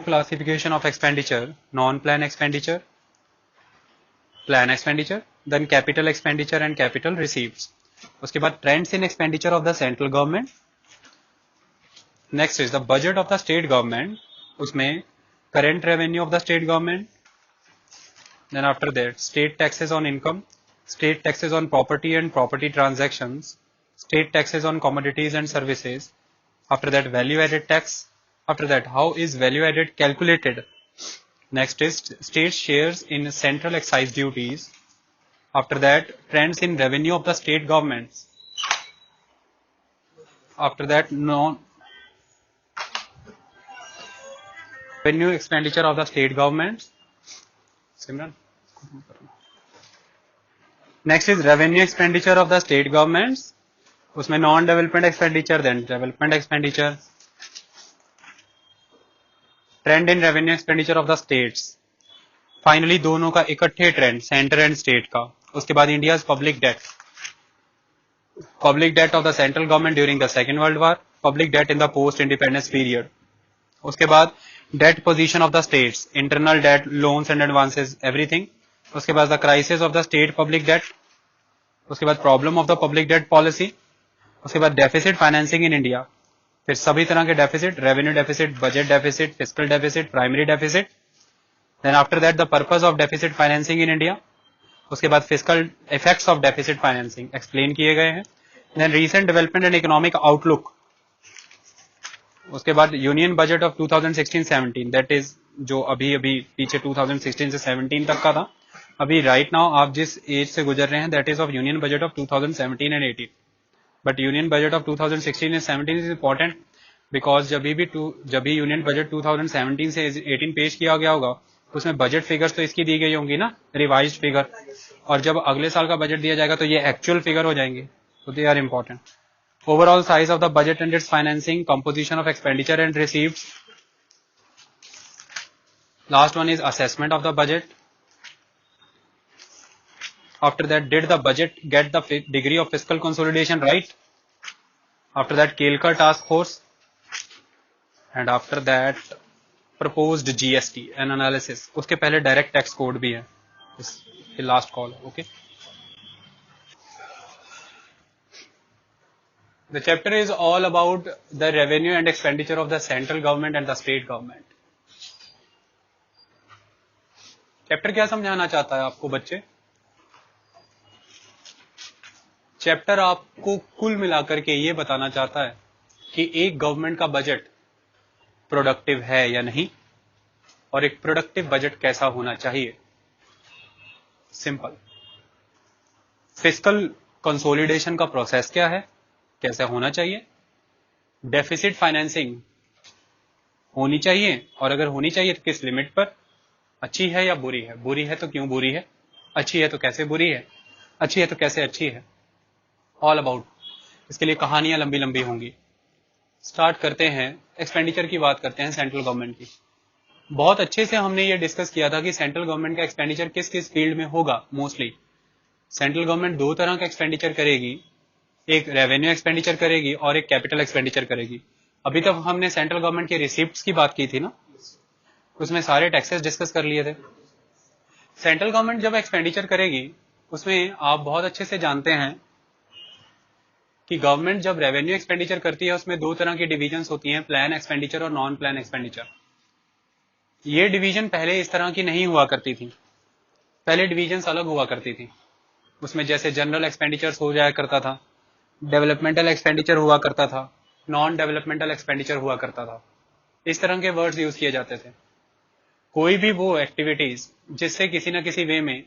classification of expenditure: non-plan expenditure, plan expenditure, then capital expenditure and capital receipts. उसके बाद trends in expenditure of the central government. Next is the budget of the state government. उसमें current revenue of the state government. Then after that, state taxes on income, state taxes on property and property transactions, state taxes on commodities and services. After that, value added tax. After that, how is value added calculated? Next is state shares in central excise duties. After that, trends in revenue of the state governments. After that, revenue expenditure of the state governments. Simran. Next is revenue expenditure of the state governments. उसमें non development expenditure, then development expenditure. Trend in revenue expenditure of the states. Finally दोनों का इकट्ठे trend, centre and state का. उसके बाद India public debt, public debt of the central government during the second world war, public debt in the post independence period. उसके बाद debt position of the states, internal debt, loans and advances, everything. उसके बाद the crisis of the state public debt. उसके बाद problem of the public debt policy. उसके बाद deficit financing in India. फिर सभी तरह के deficit, revenue deficit, budget deficit, fiscal deficit, primary deficit. Then after that the purpose of deficit financing in India. उसके बाद fiscal effects of deficit financing explain किए गए हैं. Then recent development and economic outlook. उसके बाद union budget of 2016-17, that is जो अभी पीछे 2016 से 17 तक का था. अभी राइट नाउ आप जिस एज से गुजर रहे हैं, that is of union budget of 2017 and 18. But union budget of 2016 and 17 is important because जब भी यूनियन बजट 2017 से 18 पेश किया गया होगा, उसमें बजट फिगर्स तो इसकी दी गई होंगी ना, रिवाइज्ड फिगर. और जब अगले साल का बजट दिया जाएगा तो ये एक्चुअल फिगर हो जाएंगे. तो they are important. Overall size of the budget and its financing, composition of expenditure and receives. Last one is assessment of the budget. After that, did the budget get the degree of fiscal consolidation right? After that, Kelkar task force. And after that, proposed GST and analysis. उसके पहले direct tax code भी है. ये last call है, okay? The chapter is all about the revenue and expenditure of the central government and the state government. Chapter क्या समझाना चाहता है आपको बच्चे? चैप्टर आपको कुल मिलाकर के ये बताना चाहता है कि एक गवर्नमेंट का बजट प्रोडक्टिव है या नहीं, और एक प्रोडक्टिव बजट कैसा होना चाहिए. सिंपल. फिस्कल कंसोलिडेशन का प्रोसेस क्या है, कैसे होना चाहिए. डेफिसिट फाइनेंसिंग होनी चाहिए, और अगर होनी चाहिए तो किस लिमिट पर. अच्छी है या बुरी है, बुरी है तो क्यों बुरी है, अच्छी है तो कैसे बुरी है, अच्छी है तो कैसे अच्छी है. All about. इसके लिए कहानियां लंबी लंबी होंगी. स्टार्ट करते हैं. एक्सपेंडिचर की बात करते हैं सेंट्रल गवर्नमेंट की. बहुत अच्छे से हमने ये डिस्कस किया था कि सेंट्रल गवर्नमेंट का एक्सपेंडिचर किस किस फील्ड में होगा. मोस्टली सेंट्रल गवर्नमेंट दो तरह का एक्सपेंडिचर करेगी, एक रेवेन्यू एक्सपेंडिचर करेगी और एक कैपिटल एक्सपेंडिचर करेगी. अभी तक हमने सेंट्रल गवर्नमेंट के रिसिप्ट्स की बात की थी ना, उसमें सारे टैक्सेस डिस्कस कर लिए थे. सेंट्रल गवर्नमेंट जब एक्सपेंडिचर करेगी, उसमें आप बहुत अच्छे से जानते हैं कि गवर्नमेंट जब रेवेन्यू एक्सपेंडिचर करती है, उसमें दो तरह की डिविजन्स होती हैं, प्लान एक्सपेंडिचर और नॉन प्लान एक्सपेंडिचर. ये डिवीजन पहले इस तरह की नहीं हुआ करती थी. पहले डिविजन्स अलग हुआ करती थी. उसमें जैसे जनरल एक्सपेंडिचर हो जाया करता था, डेवलपमेंटल एक्सपेंडिचर हुआ करता था, नॉन डेवलपमेंटल एक्सपेंडिचर हुआ करता था. इस तरह के वर्ड्स यूज किए जाते थे. कोई भी वो एक्टिविटीज जिससे किसी न किसी वे में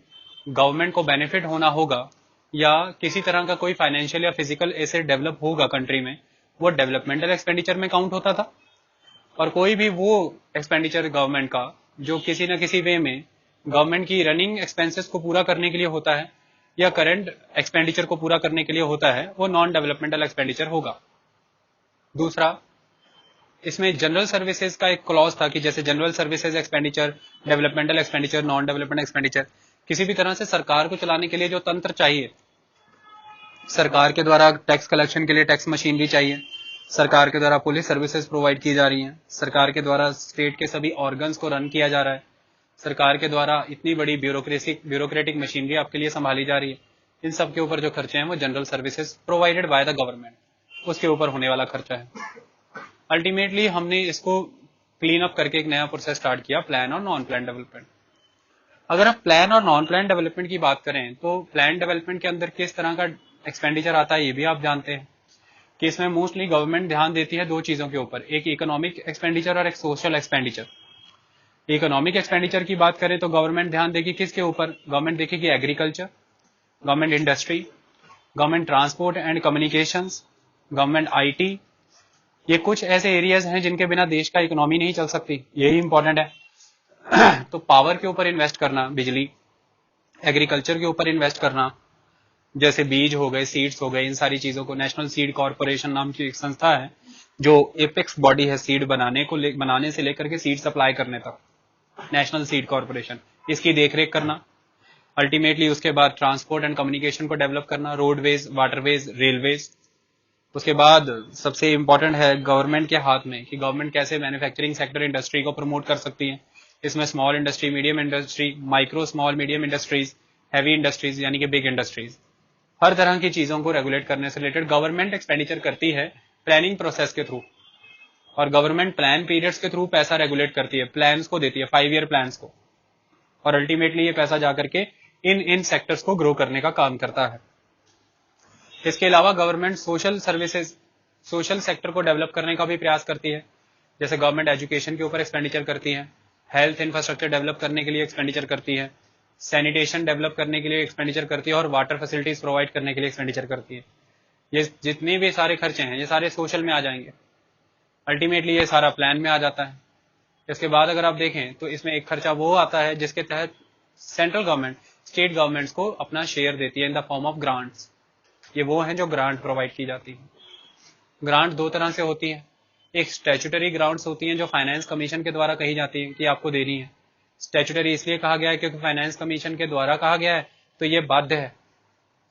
गवर्नमेंट को बेनिफिट होना होगा, या किसी तरह का कोई फाइनेंशियल या फिजिकल एसेट डेवलप होगा कंट्री में, वो डेवलपमेंटल एक्सपेंडिचर में काउंट होता था. और कोई भी वो एक्सपेंडिचर गवर्नमेंट का जो किसी न किसी वे में गवर्नमेंट की रनिंग एक्सपेंसेस को पूरा करने के लिए होता है, या करंट एक्सपेंडिचर को पूरा करने के लिए होता है, वो नॉन डेवलपमेंटल एक्सपेंडिचर होगा. दूसरा, इसमें जनरल सर्विसेज का एक क्लॉज था कि जैसे general services expenditure, developmental expenditure, non development expenditure. किसी भी तरह से सरकार को चलाने के लिए जो तंत्र चाहिए, सरकार के द्वारा टैक्स कलेक्शन के लिए टैक्स मशीनरी चाहिए, सरकार के द्वारा पुलिस सर्विसेज प्रोवाइड की जा रही हैं, सरकार के द्वारा स्टेट के सभी ऑर्गन्स को रन किया जा रहा है, सरकार के द्वारा इतनी बड़ी ब्यूरोक्रेटिक मशीनरी आपके लिए संभाली जा रही है। इन सब के ऊपर जो खर्चे हैं वो general services provided by the government, उसके ऊपर होने वाला खर्चा है। अल्टीमेटली हमने इसको क्लीन अप करके एक नया प्रोसेस स्टार्ट किया, प्लान और नॉन प्लान डेवलपमेंट। अगर आप प्लान और नॉन प्लान डेवलपमेंट की बात करें तो प्लान डेवलपमेंट के अंदर किस तरह का एक्सपेंडिचर आता है ये भी आप जानते हैं कि इसमें मोस्टली गवर्नमेंट ध्यान देती है दो चीजों के ऊपर, एक इकोनॉमिक एक्सपेंडिचर और एक सोशल एक्सपेंडिचर। इकोनॉमिक एक्सपेंडिचर की बात करें तो गवर्नमेंट ध्यान देगी किसके ऊपर, गवर्नमेंट देखेगी agriculture, government industry, government transport and communications, government IT. ये कुछ ऐसे एरियाज हैं जिनके बिना देश का इकोनॉमी नहीं चल सकती, यही इंपॉर्टेंट है। तो पावर के ऊपर इन्वेस्ट करना, बिजली, एग्रीकल्चर के ऊपर इन्वेस्ट करना, जैसे बीज हो गए, सीड्स हो गए, इन सारी चीजों को नेशनल सीड कॉर्पोरेशन नाम की एक संस्था है जो एपेक्स बॉडी है सीड बनाने से लेकर के सीड सप्लाई करने तक, नेशनल सीड कॉर्पोरेशन, इसकी देखरेख करना। अल्टीमेटली उसके बाद ट्रांसपोर्ट एंड कम्युनिकेशन को डेवलप करना, रोडवेज, वाटरवेज, रेलवेज। उसके बाद सबसे इंपॉर्टेंट है गवर्नमेंट के हाथ में कि गवर्नमेंट कैसे मैन्युफैक्चरिंग सेक्टर इंडस्ट्री को प्रमोट कर सकती है। इसमें small industry, medium industry, micro small medium industries, heavy industries यानी कि बिग इंडस्ट्रीज, हर तरह की चीजों को रेगुलेट करने से रिलेटेड गवर्नमेंट एक्सपेंडिचर करती है प्लानिंग प्रोसेस के थ्रू, और गवर्नमेंट प्लान पीरियड्स के थ्रू पैसा रेगुलेट करती है, प्लान्स को देती है, 5 ईयर प्लान्स को, और अल्टीमेटली ये पैसा जाकर के इन सेक्टर्स को ग्रो करने का काम करता है। इसके अलावा government social services, social sector को डेवलप करने का भी प्रयास करती है, जैसे गवर्नमेंट एजुकेशन के ऊपर एक्सपेंडिचर करती है, हेल्थ इंफ्रास्ट्रक्चर डेवलप करने के लिए एक्सपेंडिचर करती है, सैनिटेशन डेवलप करने के लिए एक्सपेंडिचर करती है, और वाटर फैसिलिटीज प्रोवाइड करने के लिए एक्सपेंडिचर करती है। ये जितने भी सारे खर्चे हैं ये सारे सोशल में आ जाएंगे, अल्टीमेटली ये सारा प्लान में आ जाता है। इसके बाद अगर आप देखें तो इसमें एक खर्चा वो आता है जिसके तहत सेंट्रल गवर्नमेंट स्टेट गवर्नमेंट्स को अपना शेयर देती है in the form of grants. ये वो हैं जो ग्रांट प्रोवाइड की जाती है। ग्रांट दो तरह से होती है, एक स्टैट्यूटरी ग्रांट्स होती हैं जो फाइनेंस कमीशन के द्वारा कही जाती है कि आपको देनी है। स्टैट्यूटरी इसलिए कहा गया है क्योंकि फाइनेंस कमीशन के द्वारा कहा गया है तो ये बाध्य है,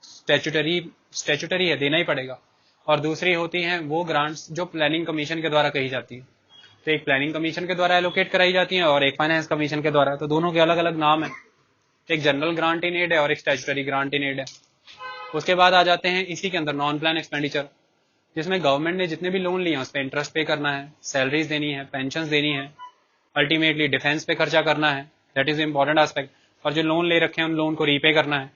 स्टैट्यूटरी है, देना ही पड़ेगा। और दूसरी होती हैं वो ग्रांट्स जो प्लानिंग कमीशन के द्वारा कही जाती है, तो एक प्लानिंग कमीशन के द्वारा एलोकेट कराई जाती है और एक फाइनेंस कमीशन के द्वारा, तो दोनों के अलग अलग नाम है, एक जनरल ग्रांट इन एड है और एक स्टैट्यूटरी ग्रांट इन एड है। उसके बाद आ जाते हैं इसी के अंदर नॉन प्लान एक्सपेंडिचर, जिसमें गवर्नमेंट ने जितने भी लोन लिए हैं उस पर इंटरेस्ट पे करना है, सैलरीज देनी है, पेंशन देनी है, अल्टीमेटली डिफेंस पे खर्चा करना है, दैट इज इंपॉर्टेंट एस्पेक्ट, और जो लोन ले रखे हैं उन लोन को रीपे करना है।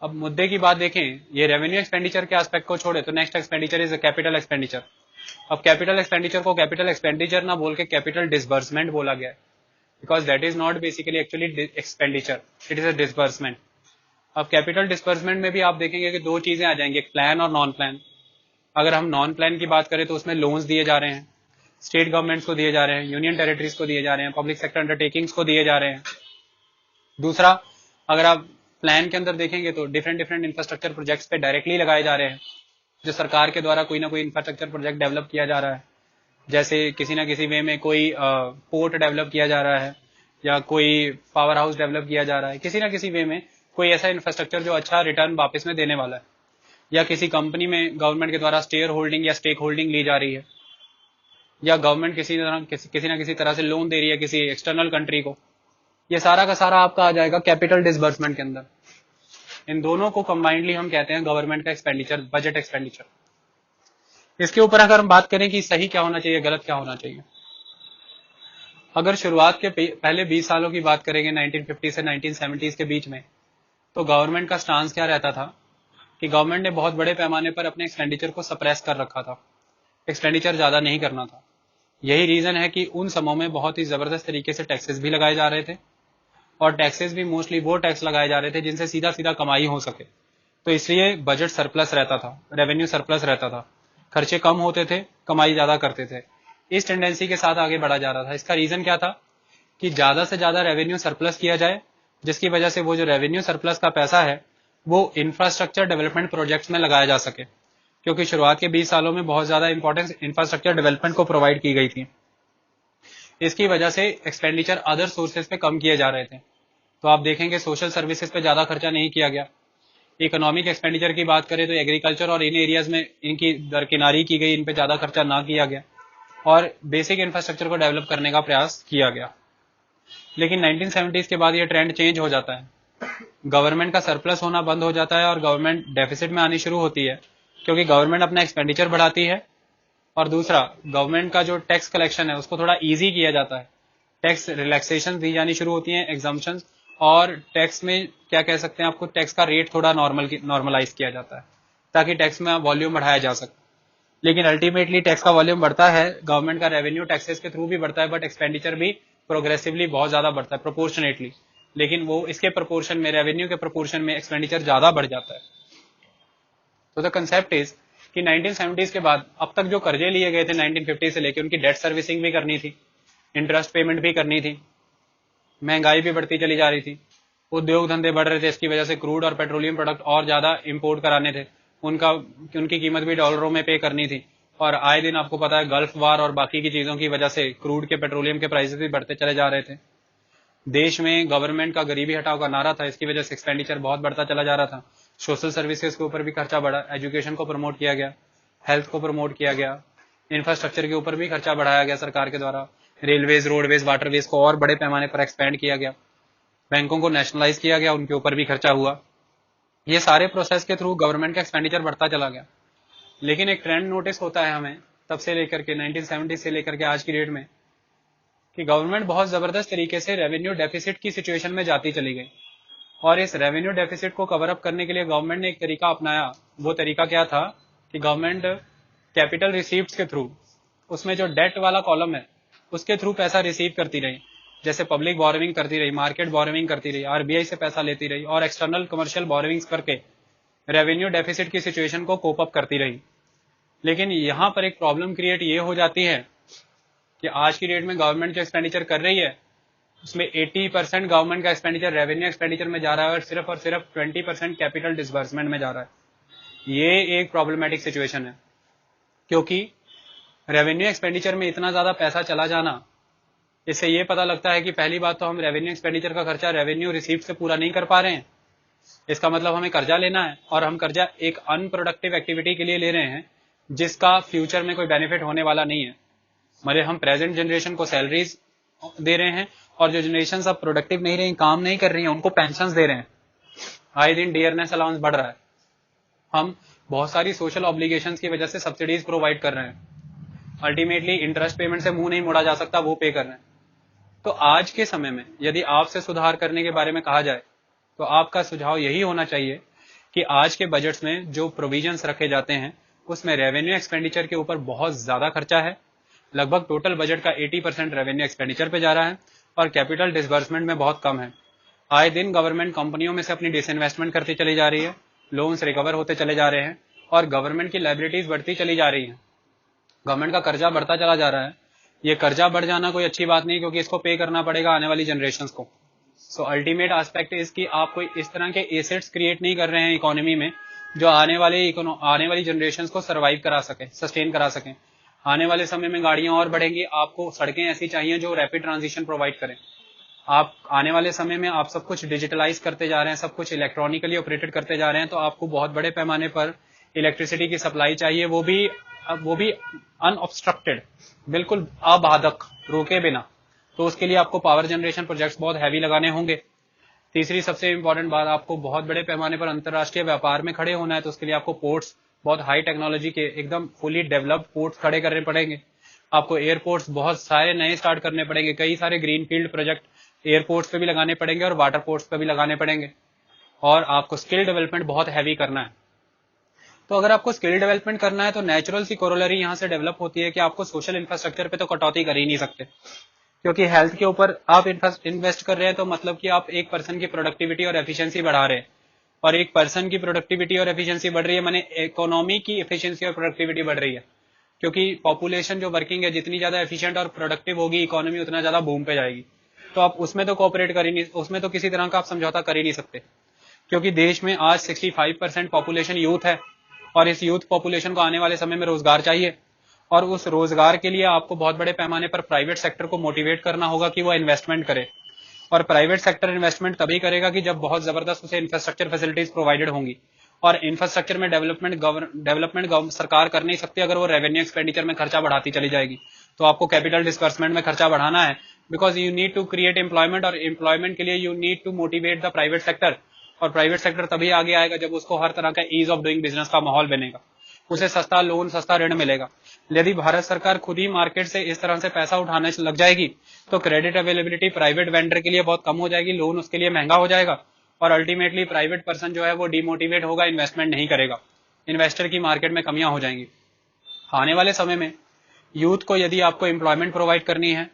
अब मुद्दे की बात देखें, ये रेवेन्यू एक्सपेंडिचर के एस्पेक्ट को छोड़े तो next expenditure is capital expenditure. अब कैपिटल एक्सपेंडिचर को कैपिटल एक्सपेंडिचर ना बोल के कैपिटल डिसबर्समेंट बोला गया है, because that is not basically actually expenditure, it is a disbursement. अब कैपिटल डिसबर्समेंट में भी आप देखेंगे कि दो चीजें आ जाएंगी, एक प्लान और नॉन प्लान। अगर हम नॉन प्लान की बात करें तो उसमें लोन्स दिए जा रहे हैं, स्टेट गवर्नमेंट्स को दिए जा रहे हैं, यूनियन टेरिटरीज को दिए जा रहे हैं, पब्लिक सेक्टर अंडरटेकिंग्स को दिए जा रहे हैं। दूसरा, अगर आप प्लान के अंदर देखेंगे तो डिफरेंट इंफ्रास्ट्रक्चर प्रोजेक्ट्स पे डायरेक्टली लगाए जा रहे हैं, जो सरकार के द्वारा कोई ना कोई इंफ्रास्ट्रक्चर प्रोजेक्ट डेवलप किया जा रहा है, जैसे किसी ना किसी वे में कोई पोर्ट डेवलप किया जा रहा है या कोई पावर हाउस डेवलप किया जा रहा है, किसी ना किसी वे में कोई ऐसा इंफ्रास्ट्रक्चर जो अच्छा रिटर्न वापस में देने वाला है, या किसी कंपनी में गवर्नमेंट के द्वारा शेयर होल्डिंग या स्टेक होल्डिंग ली जा रही है, या गवर्नमेंट किसी ना किसी तरह से लोन दे रही है किसी एक्सटर्नल कंट्री को, ये सारा का सारा आपका आ जाएगा कैपिटल डिसबर्समेंट के अंदर। इन दोनों को कंबाइंडली हम कहते हैं गवर्नमेंट का एक्सपेंडिचर, बजट एक्सपेंडिचर। इसके ऊपर अगर हम बात करें कि सही क्या होना चाहिए, गलत क्या होना चाहिए, अगर शुरुआत के पहले 20 सालों की बात करेंगे 1950 से 1970 के बीच में, तो गवर्नमेंट का स्टांस क्या रहता था कि गवर्नमेंट ने बहुत बड़े पैमाने पर अपने एक्सपेंडिचर को सप्रेस कर रखा था, एक्सपेंडिचर ज्यादा नहीं करना था। यही रीजन है कि उन समयों में बहुत ही जबरदस्त तरीके से टैक्सेस भी लगाए जा रहे थे, और टैक्सेस भी मोस्टली वो टैक्स लगाए जा रहे थे जिनसे सीधा सीधा कमाई हो सके, तो इसलिए बजट सरप्लस रहता था, रेवेन्यू सरप्लस रहता था, खर्चे कम होते थे, कमाई ज्यादा करते थे। इस टेंडेंसी के साथ आगे बढ़ा जा रहा था। इसका रीजन क्या था कि ज्यादा से ज्यादा रेवेन्यू सरप्लस किया जाए, जिसकी वजह से वो जो रेवेन्यू सरप्लस का पैसा है वो इंफ्रास्ट्रक्चर डेवलपमेंट प्रोजेक्ट्स में लगाया जा सके, क्योंकि शुरुआत के 20 सालों में बहुत ज्यादा इंपॉर्टेंस इंफ्रास्ट्रक्चर डेवलपमेंट को प्रोवाइड की गई थी। इसकी वजह से एक्सपेंडिचर अदर सोर्सेज पे कम किए जा रहे थे। तो आप देखेंगे सोशल सर्विसेज पे ज्यादा खर्चा नहीं किया गया, इकोनॉमिक एक्सपेंडिचर की बात करें तो एग्रीकल्चर और इन एरियाज में इनकी दरकिनारी की गई, इन पे ज्यादा खर्चा ना किया गया और बेसिक इंफ्रास्ट्रक्चर को डेवलप करने का प्रयास किया गया। लेकिन 1970s के बाद ये ट्रेंड चेंज हो जाता है, गवर्नमेंट का सरप्लस होना बंद हो जाता है और गवर्नमेंट डेफिसिट में आनी शुरू होती है, क्योंकि गवर्नमेंट अपना एक्सपेंडिचर बढ़ाती है और दूसरा गवर्नमेंट का जो टैक्स कलेक्शन है उसको थोड़ा इजी किया जाता है, टैक्स रिलैक्सेशन दी जानी शुरू होती हैं, एग्जाम्पशंस, और टैक्स में क्या कह सकते हैं आपको, टैक्स का रेट थोड़ा नॉर्मलाइज किया जाता है ताकि टैक्स में वॉल्यूम बढ़ाया जा सके। लेकिन अल्टीमेटली टैक्स का वॉल्यूम बढ़ता है, गवर्नमेंट का रेवेन्यू टैक्सेस के थ्रू भी बढ़ता है, बट एक्सपेंडिचर भी प्रोग्रेसिवली बहुत ज्यादा बढ़ता है प्रोपोर्शनेटली, लेकिन वो इसके प्रोपोर्शन में, रेवेन्यू के प्रोपोर्शन में एक्सपेंडिचर ज्यादा बढ़ जाता है। तो द कंसेप्ट इज कि 1970s के बाद अब तक जो कर्जे लिए गए थे 1950 से लेकर, उनकी डेट सर्विसिंग भी करनी थी, इंटरेस्ट पेमेंट भी करनी थी, महंगाई भी बढ़ती चली जा रही थी, उद्योग धंधे बढ़ रहे थे, इसकी वजह से क्रूड और पेट्रोलियम प्रोडक्ट और ज्यादा इंपोर्ट कराने थे, उनकी कीमत भी डॉलरों में पे करनी थी, और आए दिन आपको पता है गल्फ वार और बाकी की चीजों की वजह से क्रूड के, पेट्रोलियम के प्राइसेस भी बढ़ते चले जा रहे थे। देश में गवर्नमेंट का गरीबी हटाओ का नारा था, इसकी वजह से एक्सपेंडिचर बहुत बढ़ता चला जा रहा था, सोशल सर्विसेज के ऊपर भी खर्चा बढ़ा, एजुकेशन को प्रमोट किया गया, हेल्थ को प्रमोट किया गया, इंफ्रास्ट्रक्चर के ऊपर भी खर्चा बढ़ाया गया सरकार के द्वारा, रेलवेज, रोडवेज, वाटरवेज को और बड़े पैमाने पर एक्सपेंड किया गया, बैंकों को नेशनलाइज किया गया, उनके ऊपर भी खर्चा हुआ। ये सारे प्रोसेस के थ्रू गवर्नमेंट का एक्सपेंडिचर बढ़ता चला गया। लेकिन एक ट्रेंड नोटिस होता है हमें तब से लेकर के 1970 से लेकर के आज की डेट में, कि गवर्नमेंट बहुत जबरदस्त तरीके से रेवेन्यू डेफिसिट की सिचुएशन में जाती चली गई, और इस रेवेन्यू डेफिसिट को कवर अप करने के लिए गवर्नमेंट ने एक तरीका अपनाया। वो तरीका क्या था कि गवर्नमेंट कैपिटल रिसीप्ट्स के थ्रू, उसमें जो डेट वाला कॉलम है उसके थ्रू पैसा रिसीव करती रही, जैसे पब्लिक बोरोविंग करती रही, मार्केट बोरोविंग करती रही, आरबीआई से पैसा लेती रही और एक्सटर्नल कमर्शियल बोरोविंग्स करके रेवेन्यू डेफिसिट की सिचुएशन को कोप अप करती रही। लेकिन यहां पर एक प्रॉब्लम क्रिएट ये हो जाती है कि आज की डेट में गवर्नमेंट जो एक्सपेंडिचर कर रही है उसमें 80% गवर्नमेंट का एक्सपेंडिचर रेवेन्यू एक्सपेंडिचर में जा रहा है और सिर्फ 20% कैपिटल डिसबर्समेंट में जा रहा है। ये एक प्रॉब्लमेटिक सिचुएशन है, क्योंकि रेवेन्यू एक्सपेंडिचर में इतना ज्यादा पैसा चला जाना, इससे ये पता लगता है कि पहली बात तो हम रेवेन्यू एक्सपेंडिचर का खर्चा रेवेन्यू रिसीप्ट से पूरा नहीं कर पा रहे हैं, इसका मतलब हमें कर्जा लेना है, और हम कर्जा एक अनप्रोडक्टिव एक्टिविटी के लिए ले रहे हैं जिसका फ्यूचर में कोई बेनिफिट होने वाला नहीं है। मतलब हम प्रेजेंट जनरेशन को सैलरीज दे रहे हैं और जो जनरेशन अब प्रोडक्टिव नहीं रही, काम नहीं कर रही है, उनको पेंशन दे रहे हैं। आए दिन डियरनेस अलाउंस बढ़ रहा है, हम बहुत सारी सोशल ऑब्लिगेशंस की वजह से सब्सिडीज प्रोवाइड कर रहे हैं, अल्टीमेटली इंटरेस्ट पेमेंट से मुंह नहीं मोड़ा जा सकता, वो पे कर रहे हैं। तो आज के समय में यदि आपसे सुधार करने के बारे में कहा जाए तो आपका सुझाव यही होना चाहिए कि आज के बजट्स में जो प्रोविजंस रखे जाते हैं उसमें रेवेन्यू एक्सपेंडिचर के ऊपर बहुत ज्यादा खर्चा है। लगभग टोटल बजट का 80% रेवेन्यू एक्सपेंडिचर पे जा रहा है और कैपिटल डिसबर्समेंट में बहुत कम है। आए दिन गवर्नमेंट कंपनियों में से अपनी डिसइन्वेस्टमेंट करती चली जा रही है, लोन्स रिकवर होते चले जा रहे हैं और गवर्नमेंट की लायबिलिटीज बढ़ती चली जा रही है, गवर्नमेंट का कर्जा बढ़ता चला जा रहा है। ये कर्जा बढ़ जाना कोई अच्छी बात नहीं, क्योंकि इसको पे करना पड़ेगा आने वाली जनरेशंस को। सो अल्टीमेट एस्पेक्ट इज कि आप कोई इस तरह के एसेट्स क्रिएट नहीं कर रहे हैं इकोनॉमी में जो आने वाली जनरेशंस को सर्वाइव करा सके, सस्टेन करा सकें। आने वाले समय में गाड़ियां और बढ़ेंगी, आपको सड़कें ऐसी चाहिए जो रैपिड ट्रांजिशन प्रोवाइड करें। आप आने वाले समय में आप सब कुछ डिजिटलाइज करते जा रहे हैं, सब कुछ इलेक्ट्रॉनिकली ऑपरेटेड करते जा रहे हैं, तो आपको बहुत बड़े पैमाने पर इलेक्ट्रिसिटी की सप्लाई चाहिए, वो भी अनऑब्स्ट्रक्टेड, बिल्कुल अबाधक, रोके बिना। तो उसके लिए आपको पावर जनरेशन प्रोजेक्ट्स बहुत हैवी लगाने होंगे। तीसरी सबसे इंपॉर्टेंट बात, आपको बहुत बड़े पैमाने पर अंतर्राष्ट्रीय व्यापार में खड़े होना है, तो उसके लिए आपको पोर्ट्स, बहुत हाई टेक्नोलॉजी के एकदम फुली डेवलप्ड पोर्ट्स खड़े करने पड़ेंगे। आपको एयरपोर्ट्स बहुत सारे नए स्टार्ट करने पड़ेंगे, कई सारे ग्रीनफील्ड प्रोजेक्ट एयरपोर्ट्स पे भी लगाने पड़ेंगे और वाटर पोर्ट्स पे भी लगाने पड़ेंगे। और आपको स्किल डेवलपमेंट बहुत हैवी करना है। तो अगर आपको स्किल डेवलपमेंट करना है तो नेचुरल सी कोरोलरी यहां से डेवलप होती है कि आपको सोशल इंफ्रास्ट्रक्चर पे तो कटौती कर ही नहीं सकते, क्योंकि हेल्थ के ऊपर आप इन्वेस्ट कर रहे हैं तो मतलब कि आप एक पर्सन की प्रोडक्टिविटी और एफिशिएंसी बढ़ा रहे हैं, और एक पर्सन की प्रोडक्टिविटी और एफिशिएंसी बढ़ रही है माने इकोनॉमी की एफिशिएंसी और प्रोडक्टिविटी बढ़ रही है, क्योंकि पॉपुलेशन जो वर्किंग है जितनी ज्यादा एफिशिएंट और प्रोडक्टिव होगी, इकोनॉमी उतना ज्यादा बूम पे जाएगी। तो आप उसमें तो कोऑपरेट कर ही नहीं, उसमें तो किसी तरह का आप समझौता कर ही नहीं सकते, क्योंकि देश में आज 65% पॉपुलेशन यूथ है और इस यूथ पॉपुलेशन को आने वाले समय में रोजगार चाहिए, और उस रोजगार के लिए आपको बहुत बड़े पैमाने पर प्राइवेट सेक्टर को मोटिवेट करना होगा कि वो इन्वेस्टमेंट करे। और प्राइवेट सेक्टर इन्वेस्टमेंट तभी करेगा कि जब बहुत जबरदस्त उसे इंफ्रास्ट्रक्चर फैसिलिटीज प्रोवाइडेड होंगी, और इंफ्रास्ट्रक्चर में डेवलपमेंट सरकार कर नहीं सकती अगर वो रेवेन्यू एक्सपेंडिचर में खर्चा बढ़ाती चली जाएगी। तो आपको कैपिटल डिस्बर्समेंट में खर्चा बढ़ाना है, because you need to create employment, और एम्प्लॉयमेंट के लिए you need to motivate the private sector, और प्राइवेट सेक्टर तभी आगे आएगा जब उसको हर तरह का ईज ऑफ डूइंग बिजनेस का माहौल बनेगा, उसे सस्ता लोन, सस्ता ऋण मिलेगा। यदि भारत सरकार खुद ही मार्केट से इस तरह से पैसा उठाने लग जाएगी तो क्रेडिट अवेलेबिलिटी प्राइवेट वेंडर के लिए बहुत कम हो जाएगी, लोन उसके लिए महंगा हो जाएगा, और अल्टीमेटली प्राइवेट पर्सन जो है वो डिमोटिवेट होगा, इन्वेस्टमेंट नहीं करेगा, इन्वेस्टर की मार्केट में कमियां हो जाएंगी। आने वाले समय में यूथ को यदि आपको एम्प्लॉयमेंट प्रोवाइड करनी है,